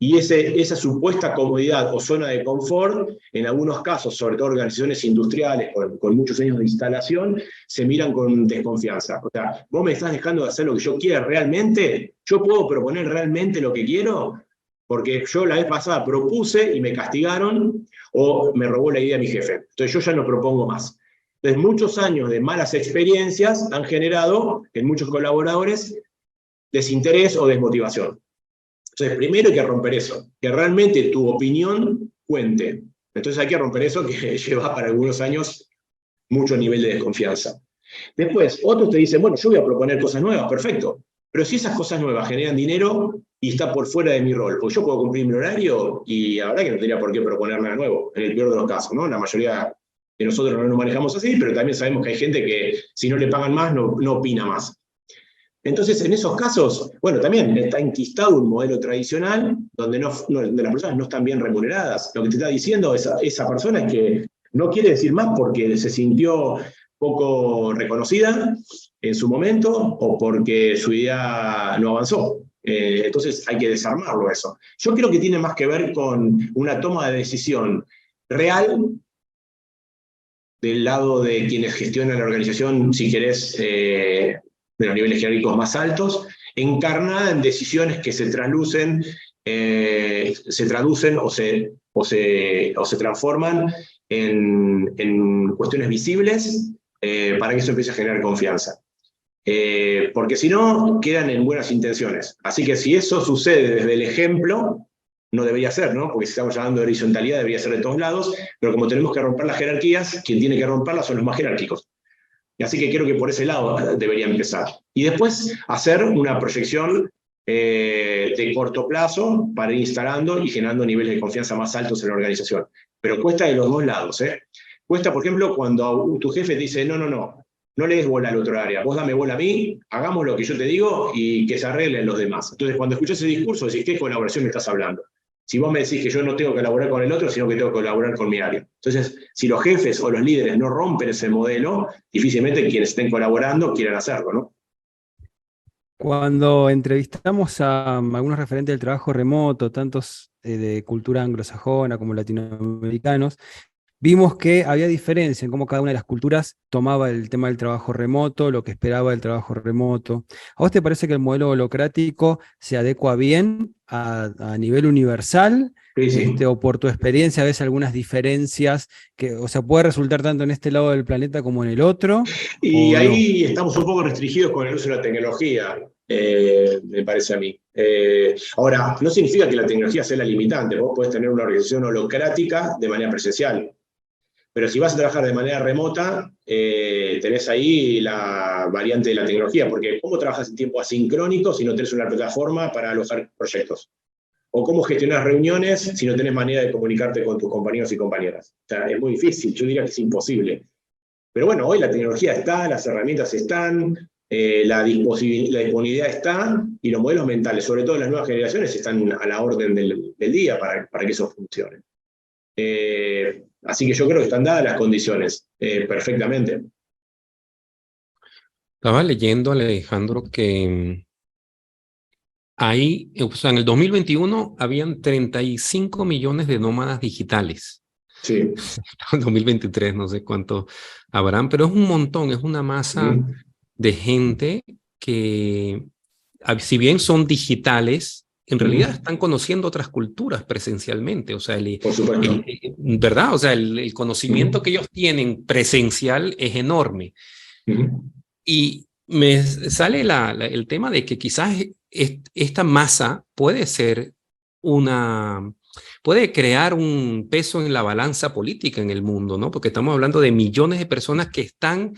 Y esa supuesta comodidad o zona de confort, en algunos casos, sobre todo organizaciones industriales con muchos años de instalación, se miran con desconfianza. O sea, vos me estás dejando de hacer lo que yo quiera realmente, yo puedo proponer realmente lo que quiero, porque yo la vez pasada propuse y me castigaron, o me robó la idea mi jefe. Entonces yo ya no propongo más. Entonces muchos años de malas experiencias han generado en muchos colaboradores desinterés o desmotivación. Entonces, primero hay que romper eso, que realmente tu opinión cuente. Entonces hay que romper eso que lleva para algunos años mucho nivel de desconfianza. Después, otros te dicen, bueno, yo voy a proponer cosas nuevas, perfecto. Pero si esas cosas nuevas generan dinero y está por fuera de mi rol, porque yo puedo cumplir mi horario y la verdad que no tendría por qué proponer nada nuevo, en el peor de los casos, ¿no? La mayoría de nosotros no nos manejamos así, pero también sabemos que hay gente que si no le pagan más, no opina más. Entonces, en esos casos, bueno, también está enquistado un modelo tradicional donde las personas no están bien remuneradas. Lo que te está diciendo esa persona es que no quiere decir más porque se sintió poco reconocida en su momento o porque su idea no avanzó. Entonces hay que desarmarlo eso. Yo creo que tiene más que ver con una toma de decisión real del lado de quienes gestionan la organización, si querés, de los niveles jerárquicos más altos, encarnada en decisiones que se traducen o se transforman en cuestiones visibles para que eso empiece a generar confianza. Porque si no, quedan en buenas intenciones. Así que si eso sucede desde el ejemplo, no debería ser, ¿no? Porque si estamos hablando de horizontalidad, debería ser de todos lados, pero como tenemos que romper las jerarquías, quien tiene que romperlas son los más jerárquicos. Así que creo que por ese lado debería empezar. Y después hacer una proyección de corto plazo para ir instalando y generando niveles de confianza más altos en la organización. Pero cuesta de los dos lados, ¿eh? Cuesta, por ejemplo, cuando tu jefe te dice, no le des bola al otro área, vos dame bola a mí, hagamos lo que yo te digo y que se arreglen los demás. Entonces, cuando escuchás ese discurso, decís, ¿qué colaboración me estás hablando? Si vos me decís que yo no tengo que colaborar con el otro, sino que tengo que colaborar con mi área. Entonces, si los jefes o los líderes no rompen ese modelo, difícilmente quienes estén colaborando quieran hacerlo, ¿no? Cuando entrevistamos a algunos referentes del trabajo remoto, tantos de cultura anglosajona como latinoamericanos, vimos que había diferencia en cómo cada una de las culturas tomaba el tema del trabajo remoto, lo que esperaba del trabajo remoto. ¿A vos te parece que el modelo holocrático se adecua bien a nivel universal? Sí. ¿O por tu experiencia ves algunas diferencias que, o sea, puede resultar tanto en este lado del planeta como en el otro? Y ahí estamos un poco restringidos con el uso de la tecnología, me parece a mí. Ahora, no significa que la tecnología sea la limitante. Vos podés tener una organización holocrática de manera presencial. Pero si vas a trabajar de manera remota, tenés ahí la variante de la tecnología, porque ¿cómo trabajas en tiempo asincrónico si no tenés una plataforma para alojar proyectos? ¿O cómo gestionás reuniones si no tenés manera de comunicarte con tus compañeros y compañeras? O sea, es muy difícil, yo diría que es imposible. Pero bueno, hoy la tecnología está, las herramientas están, la disponibilidad está, y los modelos mentales, sobre todo las nuevas generaciones, están a la orden del día para que eso funcione. Así que yo creo que están dadas las condiciones perfectamente. Estaba leyendo, Alejandro, que o sea, en el 2021 habían 35 millones de nómadas digitales. Sí. En 2023 no sé cuántos habrán, pero es un montón, es una masa de gente que, si bien son digitales, en realidad están conociendo otras culturas presencialmente. O sea, por supuesto. ¿Verdad? O sea, el conocimiento que ellos tienen presencial es enorme. Y me sale el tema de que quizás esta masa puede ser puede crear un peso en la balanza política en el mundo, ¿no? Porque estamos hablando de millones de personas que están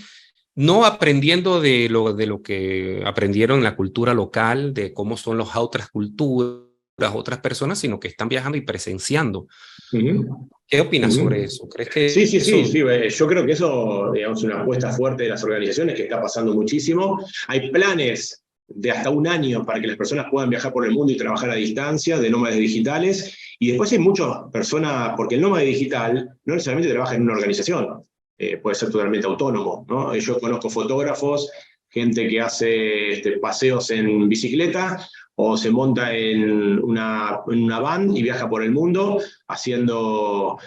no aprendiendo de lo que aprendieron en la cultura local, de cómo son las otras culturas, las otras personas, sino que están viajando y presenciando. ¿Qué opinas sobre eso? ¿Crees que Sí, sí, eso... sí. Yo creo que eso, digamos, es una apuesta fuerte de las organizaciones que está pasando muchísimo. Hay planes de hasta un año para que las personas puedan viajar por el mundo y trabajar a distancia, de nómades digitales. Y después hay muchas personas, porque el nómade digital no necesariamente trabaja en una organización, puede ser totalmente autónomo, ¿no? Yo conozco fotógrafos, gente que hace paseos en bicicleta, o se monta en una van y viaja por el mundo haciendo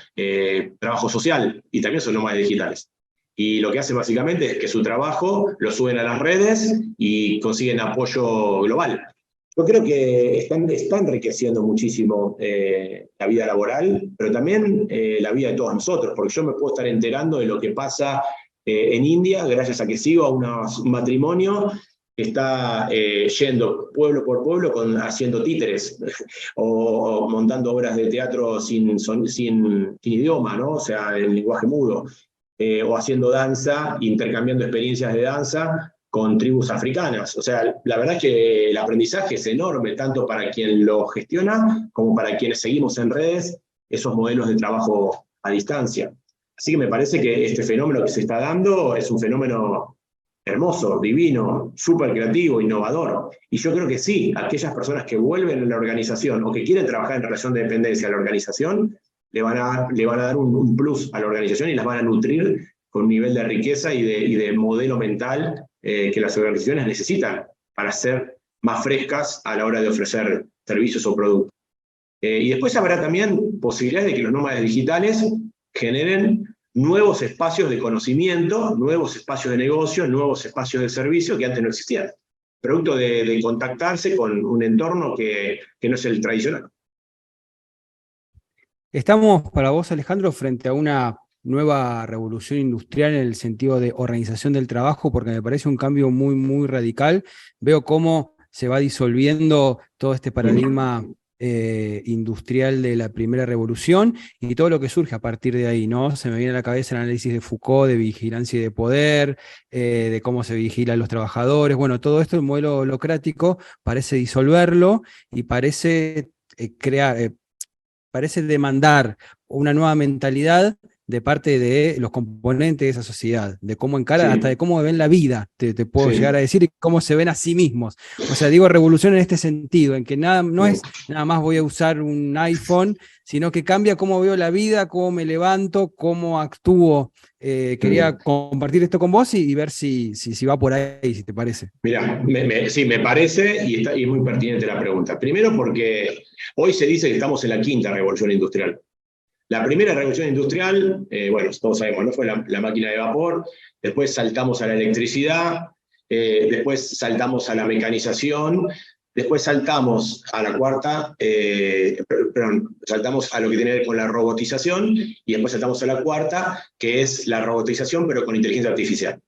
trabajo social, y también son nómadas digitales. Y lo que hacen básicamente es que su trabajo lo suben a las redes y consiguen apoyo global. Yo creo que está enriqueciendo muchísimo la vida laboral, pero también la vida de todos nosotros, porque yo me puedo estar enterando de lo que pasa en India gracias a que sigo a un matrimonio que está yendo pueblo por pueblo haciendo títeres o montando obras de teatro sin idioma, ¿no? O sea, en lenguaje mudo, o haciendo danza, intercambiando experiencias de danza con tribus africanas. O sea, la verdad es que el aprendizaje es enorme, tanto para quien lo gestiona como para quienes seguimos en redes esos modelos de trabajo a distancia. Así que me parece que este fenómeno que se está dando es un fenómeno hermoso, divino, súper creativo, innovador. Y yo creo que sí, aquellas personas que vuelven a la organización o que quieren trabajar en relación de dependencia a la organización, le van a dar un plus a la organización y las van a nutrir con un nivel de riqueza y de modelo mental que las organizaciones necesitan para ser más frescas a la hora de ofrecer servicios o productos. Y después habrá también posibilidades de que los nómades digitales generen nuevos espacios de conocimiento, nuevos espacios de negocio, nuevos espacios de servicio que antes no existían. Producto de contactarse con un entorno que no es el tradicional. Estamos para vos, Alejandro, frente a una nueva revolución industrial en el sentido de organización del trabajo, porque me parece un cambio muy, muy radical. Veo cómo se va disolviendo todo este paradigma industrial de la primera revolución y todo lo que surge a partir de ahí, ¿no? Se me viene a la cabeza el análisis de Foucault, de vigilancia y de poder, de cómo se vigilan los trabajadores. Bueno, todo esto, el modelo holocrático, parece disolverlo y parece parece demandar una nueva mentalidad de parte de los componentes de esa sociedad, de cómo encaran, hasta de cómo ven la vida, te puedo llegar a decir, y cómo se ven a sí mismos. O sea, digo revolución en este sentido, en que no es nada más voy a usar un iPhone, sino que cambia cómo veo la vida, cómo me levanto, cómo actúo. Quería compartir esto con vos y ver si va por ahí, si te parece. Mirá, sí, me parece y es muy pertinente la pregunta. Primero porque hoy se dice que estamos en la quinta revolución industrial. La primera revolución industrial, bueno, todos sabemos, ¿no? Fue la máquina de vapor, después saltamos a la electricidad, después saltamos a la mecanización, después saltamos a la cuarta, saltamos a lo que tiene que ver con la robotización, y después saltamos a la cuarta, que es la robotización, pero con inteligencia artificial.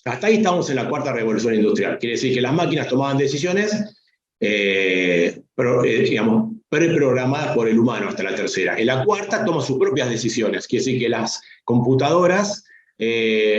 Hasta ahí estamos en la cuarta revolución industrial. Quiere decir que las máquinas tomaban decisiones, digamos, preprogramadas por el humano hasta la tercera. En la cuarta toma sus propias decisiones. Quiere decir que las computadoras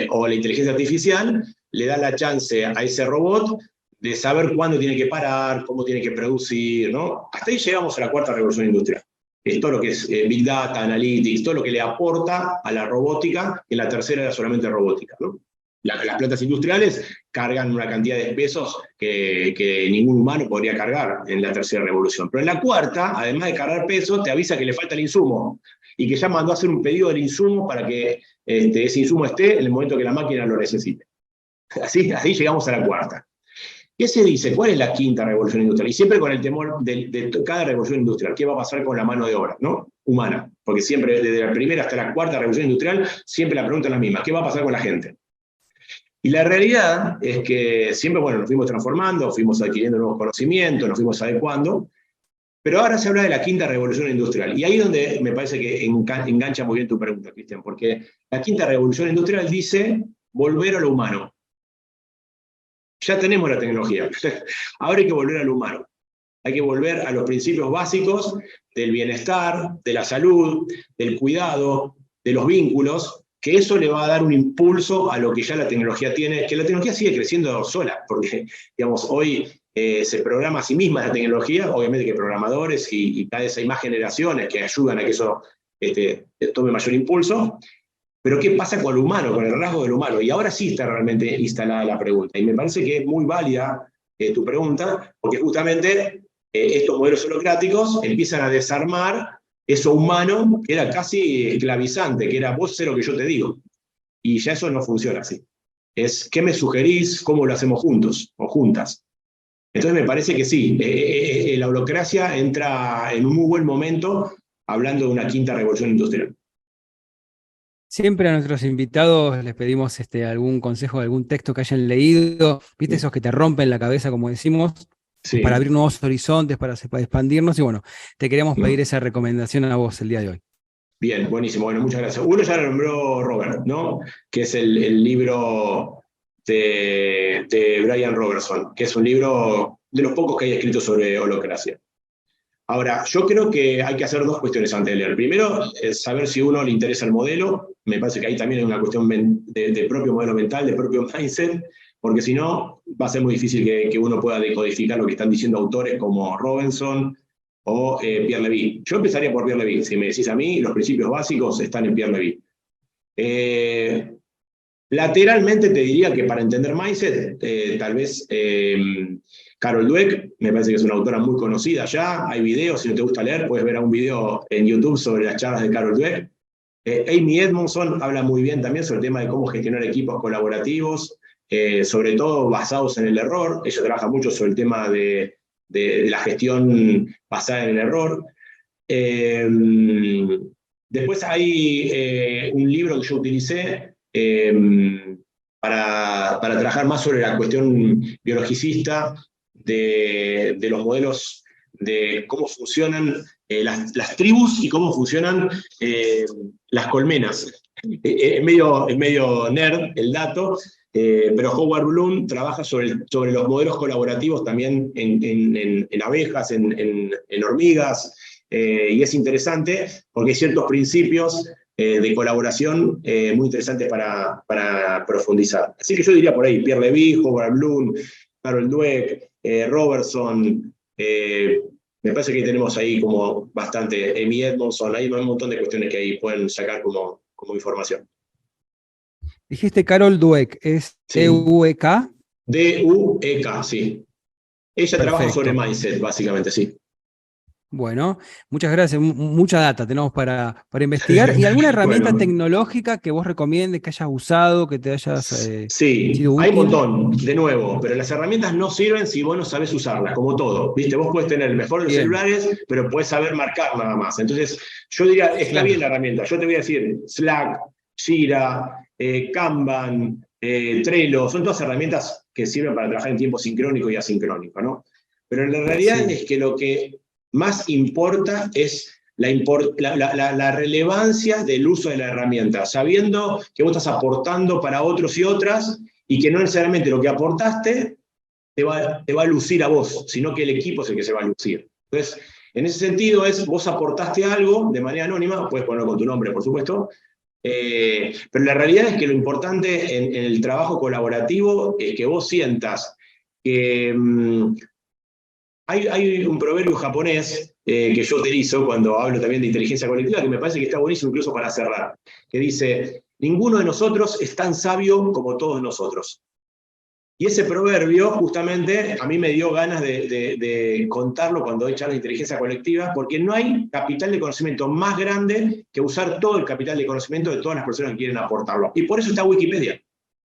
o la inteligencia artificial le da la chance a ese robot de saber cuándo tiene que parar, cómo tiene que producir, ¿no? Hasta ahí llegamos a la cuarta revolución industrial. Es todo lo que es Big Data, Analytics, todo lo que le aporta a la robótica, que la tercera era solamente robótica, ¿no? Las plantas industriales cargan una cantidad de pesos que ningún humano podría cargar en la tercera revolución. Pero en la cuarta, además de cargar peso, te avisa que le falta el insumo y que ya mandó a hacer un pedido del insumo para que ese insumo esté en el momento que la máquina lo necesite. Así llegamos a la cuarta. ¿Qué se dice? ¿Cuál es la quinta revolución industrial? Y siempre con el temor de cada revolución industrial. ¿Qué va a pasar con la mano de obra, ¿no? Humana. Porque siempre, desde la primera hasta la cuarta revolución industrial, siempre la pregunta es la misma. ¿Qué va a pasar con la gente? Y la realidad es que siempre, bueno, nos fuimos transformando, fuimos adquiriendo nuevos conocimientos, nos fuimos adecuando, pero ahora se habla de la quinta revolución industrial. Y ahí es donde me parece que engancha muy bien tu pregunta, Cristian, porque la quinta revolución industrial dice volver a lo humano. Ya tenemos la tecnología. Ahora hay que volver al humano. Hay que volver a los principios básicos del bienestar, de la salud, del cuidado, de los vínculos, que eso le va a dar un impulso a lo que ya la tecnología tiene, que la tecnología sigue creciendo sola, porque, digamos, hoy se programa a sí misma la tecnología, obviamente que hay programadores y cada vez hay más generaciones que ayudan a que eso tome mayor impulso, pero ¿qué pasa con el humano, con el rasgo del humano? Y ahora sí está realmente instalada la pregunta, y me parece que es muy válida tu pregunta, porque justamente estos modelos holocráticos empiezan a desarmar eso humano que era casi esclavizante, que era vos sé lo que yo te digo. Y ya eso no funciona así. Es ¿qué me sugerís? ¿Cómo lo hacemos juntos o juntas? Entonces me parece que sí, la holocracia entra en un muy buen momento hablando de una quinta revolución industrial. Siempre a nuestros invitados les pedimos algún consejo, algún texto que hayan leído, ¿viste? Esos que te rompen la cabeza, como decimos, Sí. para abrir nuevos horizontes, para expandirnos. Y bueno, te queríamos pedir esa recomendación a vos el día de hoy. Bien, buenísimo. Bueno, muchas gracias. Uno ya lo nombró Robert, ¿no? Que es el libro de Brian Robertson, que es un libro de los pocos que hay escrito sobre holocracia. Ahora, yo creo que hay que hacer dos cuestiones antes de leer. Primero, es saber si a uno le interesa el modelo. Me parece que ahí también hay una cuestión de propio modelo mental, de propio mindset, porque si no, va a ser muy difícil que uno pueda decodificar lo que están diciendo autores como Robinson o Pierre Levy. Yo empezaría por Pierre Levy. Si me decís a mí, los principios básicos están en Pierre Levy. Lateralmente te diría que para entender mindset, tal vez Carol Dweck, me parece que es una autora muy conocida ya, hay videos, si no te gusta leer, puedes ver un video en YouTube sobre las charlas de Carol Dweck. Amy Edmondson habla muy bien también sobre el tema de cómo gestionar equipos colaborativos, sobre todo basados en el error. Ella trabaja mucho sobre el tema de la gestión basada en el error. Después hay un libro que yo utilicé para trabajar más sobre la cuestión biologicista de los modelos de cómo funcionan las tribus y cómo funcionan las colmenas. Es medio nerd el dato, pero Howard Bloom trabaja sobre los modelos colaborativos también en abejas, en hormigas, y es interesante porque hay ciertos principios de colaboración muy interesantes para profundizar. Así que yo diría por ahí, Pierre Levy, Howard Bloom, Carol Dweck, Robertson, me parece que tenemos ahí como bastante, Amy Edmondson, hay un montón de cuestiones que ahí pueden sacar como información. Dijiste Carol Dweck, ¿es D-U-E-K? D-U-E-K, sí. Ella Perfecto. trabaja sobre mindset, básicamente, sí. Bueno, muchas gracias. Mucha data tenemos para investigar. ¿Y alguna herramienta tecnológica que vos recomiendes, que hayas usado, que te hayas sí, sido útil? hay un montón, de nuevo, pero las herramientas no sirven si vos no sabés usarlas, como todo. ¿Viste? Vos podés tener el mejor de los celulares, pero podés saber marcar nada más. Entonces, yo diría, está bien la herramienta. Yo te voy a decir, Slack, Jira, Kanban, Trello, son todas herramientas que sirven para trabajar en tiempo sincrónico y asincrónico, ¿no? Pero la realidad es que lo que más importa es la relevancia del uso de la herramienta, sabiendo que vos estás aportando para otros y otras, y que no necesariamente lo que aportaste te va a lucir a vos, sino que el equipo es el que se va a lucir. Entonces, en ese sentido vos aportaste algo de manera anónima, puedes ponerlo con tu nombre, por supuesto, pero la realidad es que lo importante en el trabajo colaborativo es que vos sientas que hay un proverbio japonés que yo utilizo cuando hablo también de inteligencia colectiva, que me parece que está buenísimo incluso para cerrar, que dice, ninguno de nosotros es tan sabio como todos nosotros. Y ese proverbio justamente a mí me dio ganas de contarlo cuando doy charlas de inteligencia colectiva, porque no hay capital de conocimiento más grande que usar todo el capital de conocimiento de todas las personas que quieren aportarlo. Y por eso está Wikipedia.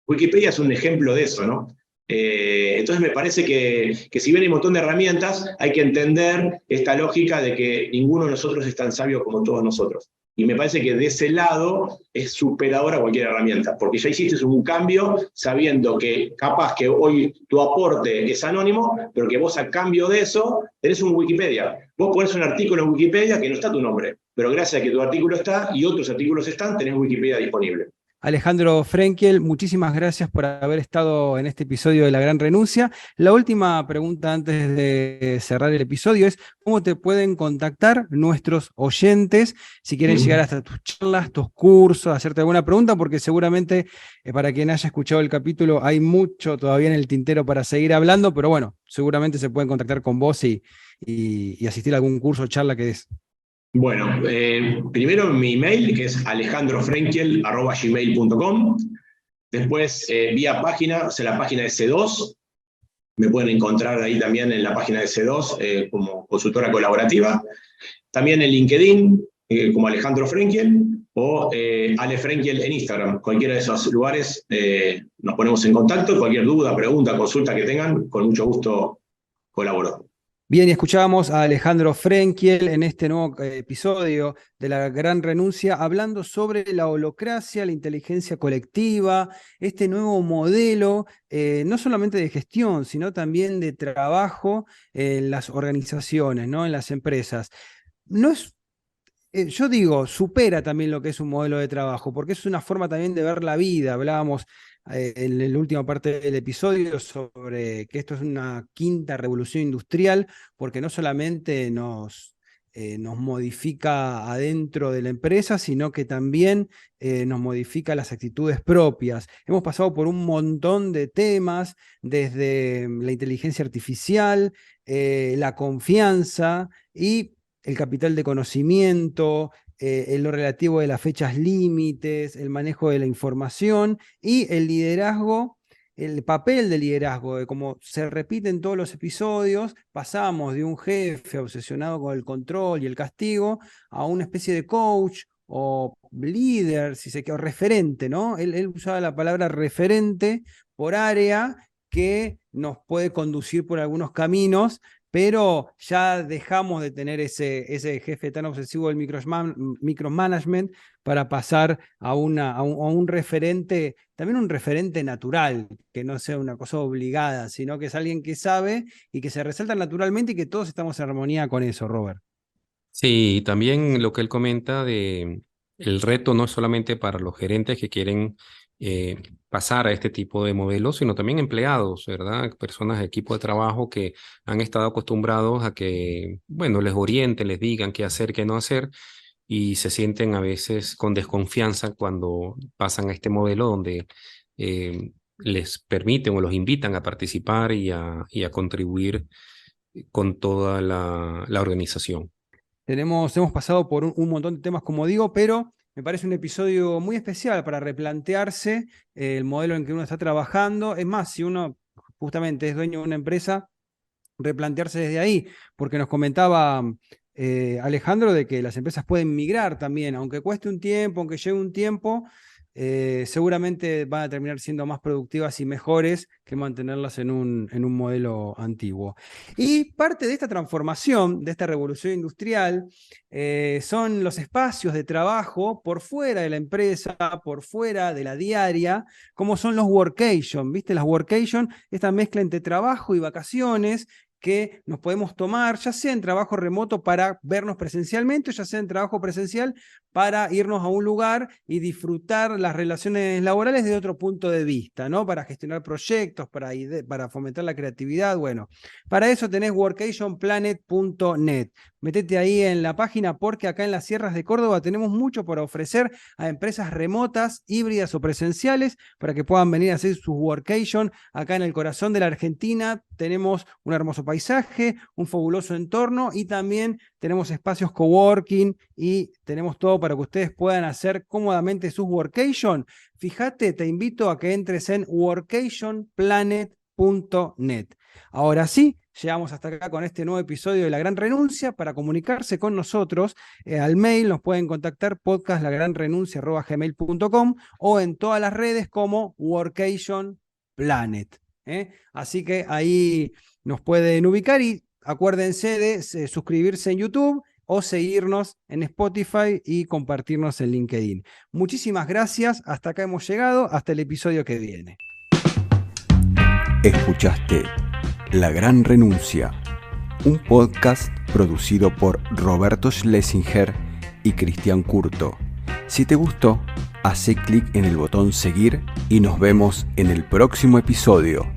Wikipedia es un ejemplo de eso, ¿no? Entonces me parece que si bien hay un montón de herramientas, hay que entender esta lógica de que ninguno de nosotros es tan sabio como todos nosotros. Y me parece que de ese lado es superador a cualquier herramienta, porque ya hiciste un cambio sabiendo que capaz que hoy tu aporte es anónimo, pero que vos a cambio de eso tenés un Wikipedia. Vos ponés un artículo en Wikipedia que no está tu nombre, pero gracias a que tu artículo está y otros artículos están, tenés Wikipedia disponible. Alejandro Frenkiel, muchísimas gracias por haber estado en este episodio de La Gran Renuncia. La última pregunta antes de cerrar el episodio es: ¿cómo te pueden contactar nuestros oyentes si quieren llegar hasta tus charlas, tus cursos, hacerte alguna pregunta? Porque seguramente para quien haya escuchado el capítulo hay mucho todavía en el tintero para seguir hablando, pero bueno, seguramente se pueden contactar con vos y asistir a algún curso o charla que des. Bueno, primero mi email, que es alejandrofrenkiel@gmail.com. Después, vía página, la página de C2. Me pueden encontrar ahí también en la página de C2 como consultora colaborativa. También en LinkedIn, como Alejandro Frenkiel, o Ale Frenkiel en Instagram. Cualquiera de esos lugares nos ponemos en contacto. Cualquier duda, pregunta, consulta que tengan, con mucho gusto colaboro. Bien, y escuchábamos a Alejandro Frenkiel en este nuevo episodio de La Gran Renuncia, hablando sobre la holacracia, la inteligencia colectiva, este nuevo modelo, no solamente de gestión, sino también de trabajo en las organizaciones, ¿no? En las empresas. No es, yo digo, supera también lo que es un modelo de trabajo, porque es una forma también de ver la vida. Hablábamos en la última parte del episodio sobre que esto es una quinta revolución industrial, porque no solamente nos modifica adentro de la empresa, sino que también nos modifica las actitudes propias. Hemos pasado por un montón de temas, desde la inteligencia artificial, la confianza y el capital de conocimiento, en lo relativo de las fechas límites, el manejo de la información y el liderazgo, el papel del liderazgo, como se repite en todos los episodios. Pasamos de un jefe obsesionado con el control y el castigo a una especie de coach o líder, si se quiere, referente, ¿no? Él usaba la palabra referente por área, que nos puede conducir por algunos caminos, pero ya dejamos de tener ese jefe tan obsesivo del micromanagement para pasar a un referente, también un referente natural, que no sea una cosa obligada, sino que es alguien que sabe y que se resalta naturalmente y que todos estamos en armonía con eso, Robert. Sí, también lo que él comenta de el reto no es solamente para los gerentes que quieren pasar a este tipo de modelos, sino también empleados, ¿verdad? Personas de equipo de trabajo que han estado acostumbrados a que, bueno, les orienten, les digan qué hacer, qué no hacer, y se sienten a veces con desconfianza cuando pasan a este modelo donde les permiten o los invitan a participar y a contribuir con toda la organización. Hemos pasado por un montón de temas, como digo, pero me parece un episodio muy especial para replantearse el modelo en que uno está trabajando. Es más, si uno justamente es dueño de una empresa, replantearse desde ahí, porque nos comentaba Alejandro de que las empresas pueden migrar también, aunque cueste un tiempo, aunque lleve un tiempo, seguramente van a terminar siendo más productivas y mejores que mantenerlas en un modelo antiguo. Y parte de esta transformación, de esta revolución industrial, son los espacios de trabajo por fuera de la empresa, por fuera de la diaria, como son los workation, ¿viste? Las workation, esta mezcla entre trabajo y vacaciones, que nos podemos tomar, ya sea en trabajo remoto para vernos presencialmente, o ya sea en trabajo presencial para irnos a un lugar y disfrutar las relaciones laborales de otro punto de vista, ¿no? Para gestionar proyectos, para fomentar la creatividad. Bueno, para eso tenés workationplanet.net. Metete ahí en la página, porque acá en las sierras de Córdoba tenemos mucho para ofrecer a empresas remotas, híbridas o presenciales, para que puedan venir a hacer sus workation acá en el corazón de la Argentina. Tenemos un hermoso paisaje, un fabuloso entorno, y también tenemos espacios coworking y tenemos todo para que ustedes puedan hacer cómodamente sus workation. Fíjate, te invito a que entres en workationplanet.net. Ahora sí, llegamos hasta acá con este nuevo episodio de La Gran Renuncia. Para comunicarse con nosotros, al mail nos pueden contactar podcastlagranrenuncia@gmail.com o en todas las redes como Workation Planet. Así que ahí nos pueden ubicar, y acuérdense de suscribirse en YouTube o seguirnos en Spotify y compartirnos en LinkedIn. Muchísimas gracias, hasta acá hemos llegado, hasta el episodio que viene. Escuchaste La Gran Renuncia, un podcast producido por Roberto Schlesinger y Cristian Curto. Si te gustó, Hacé clic en el botón seguir y nos vemos en el próximo episodio.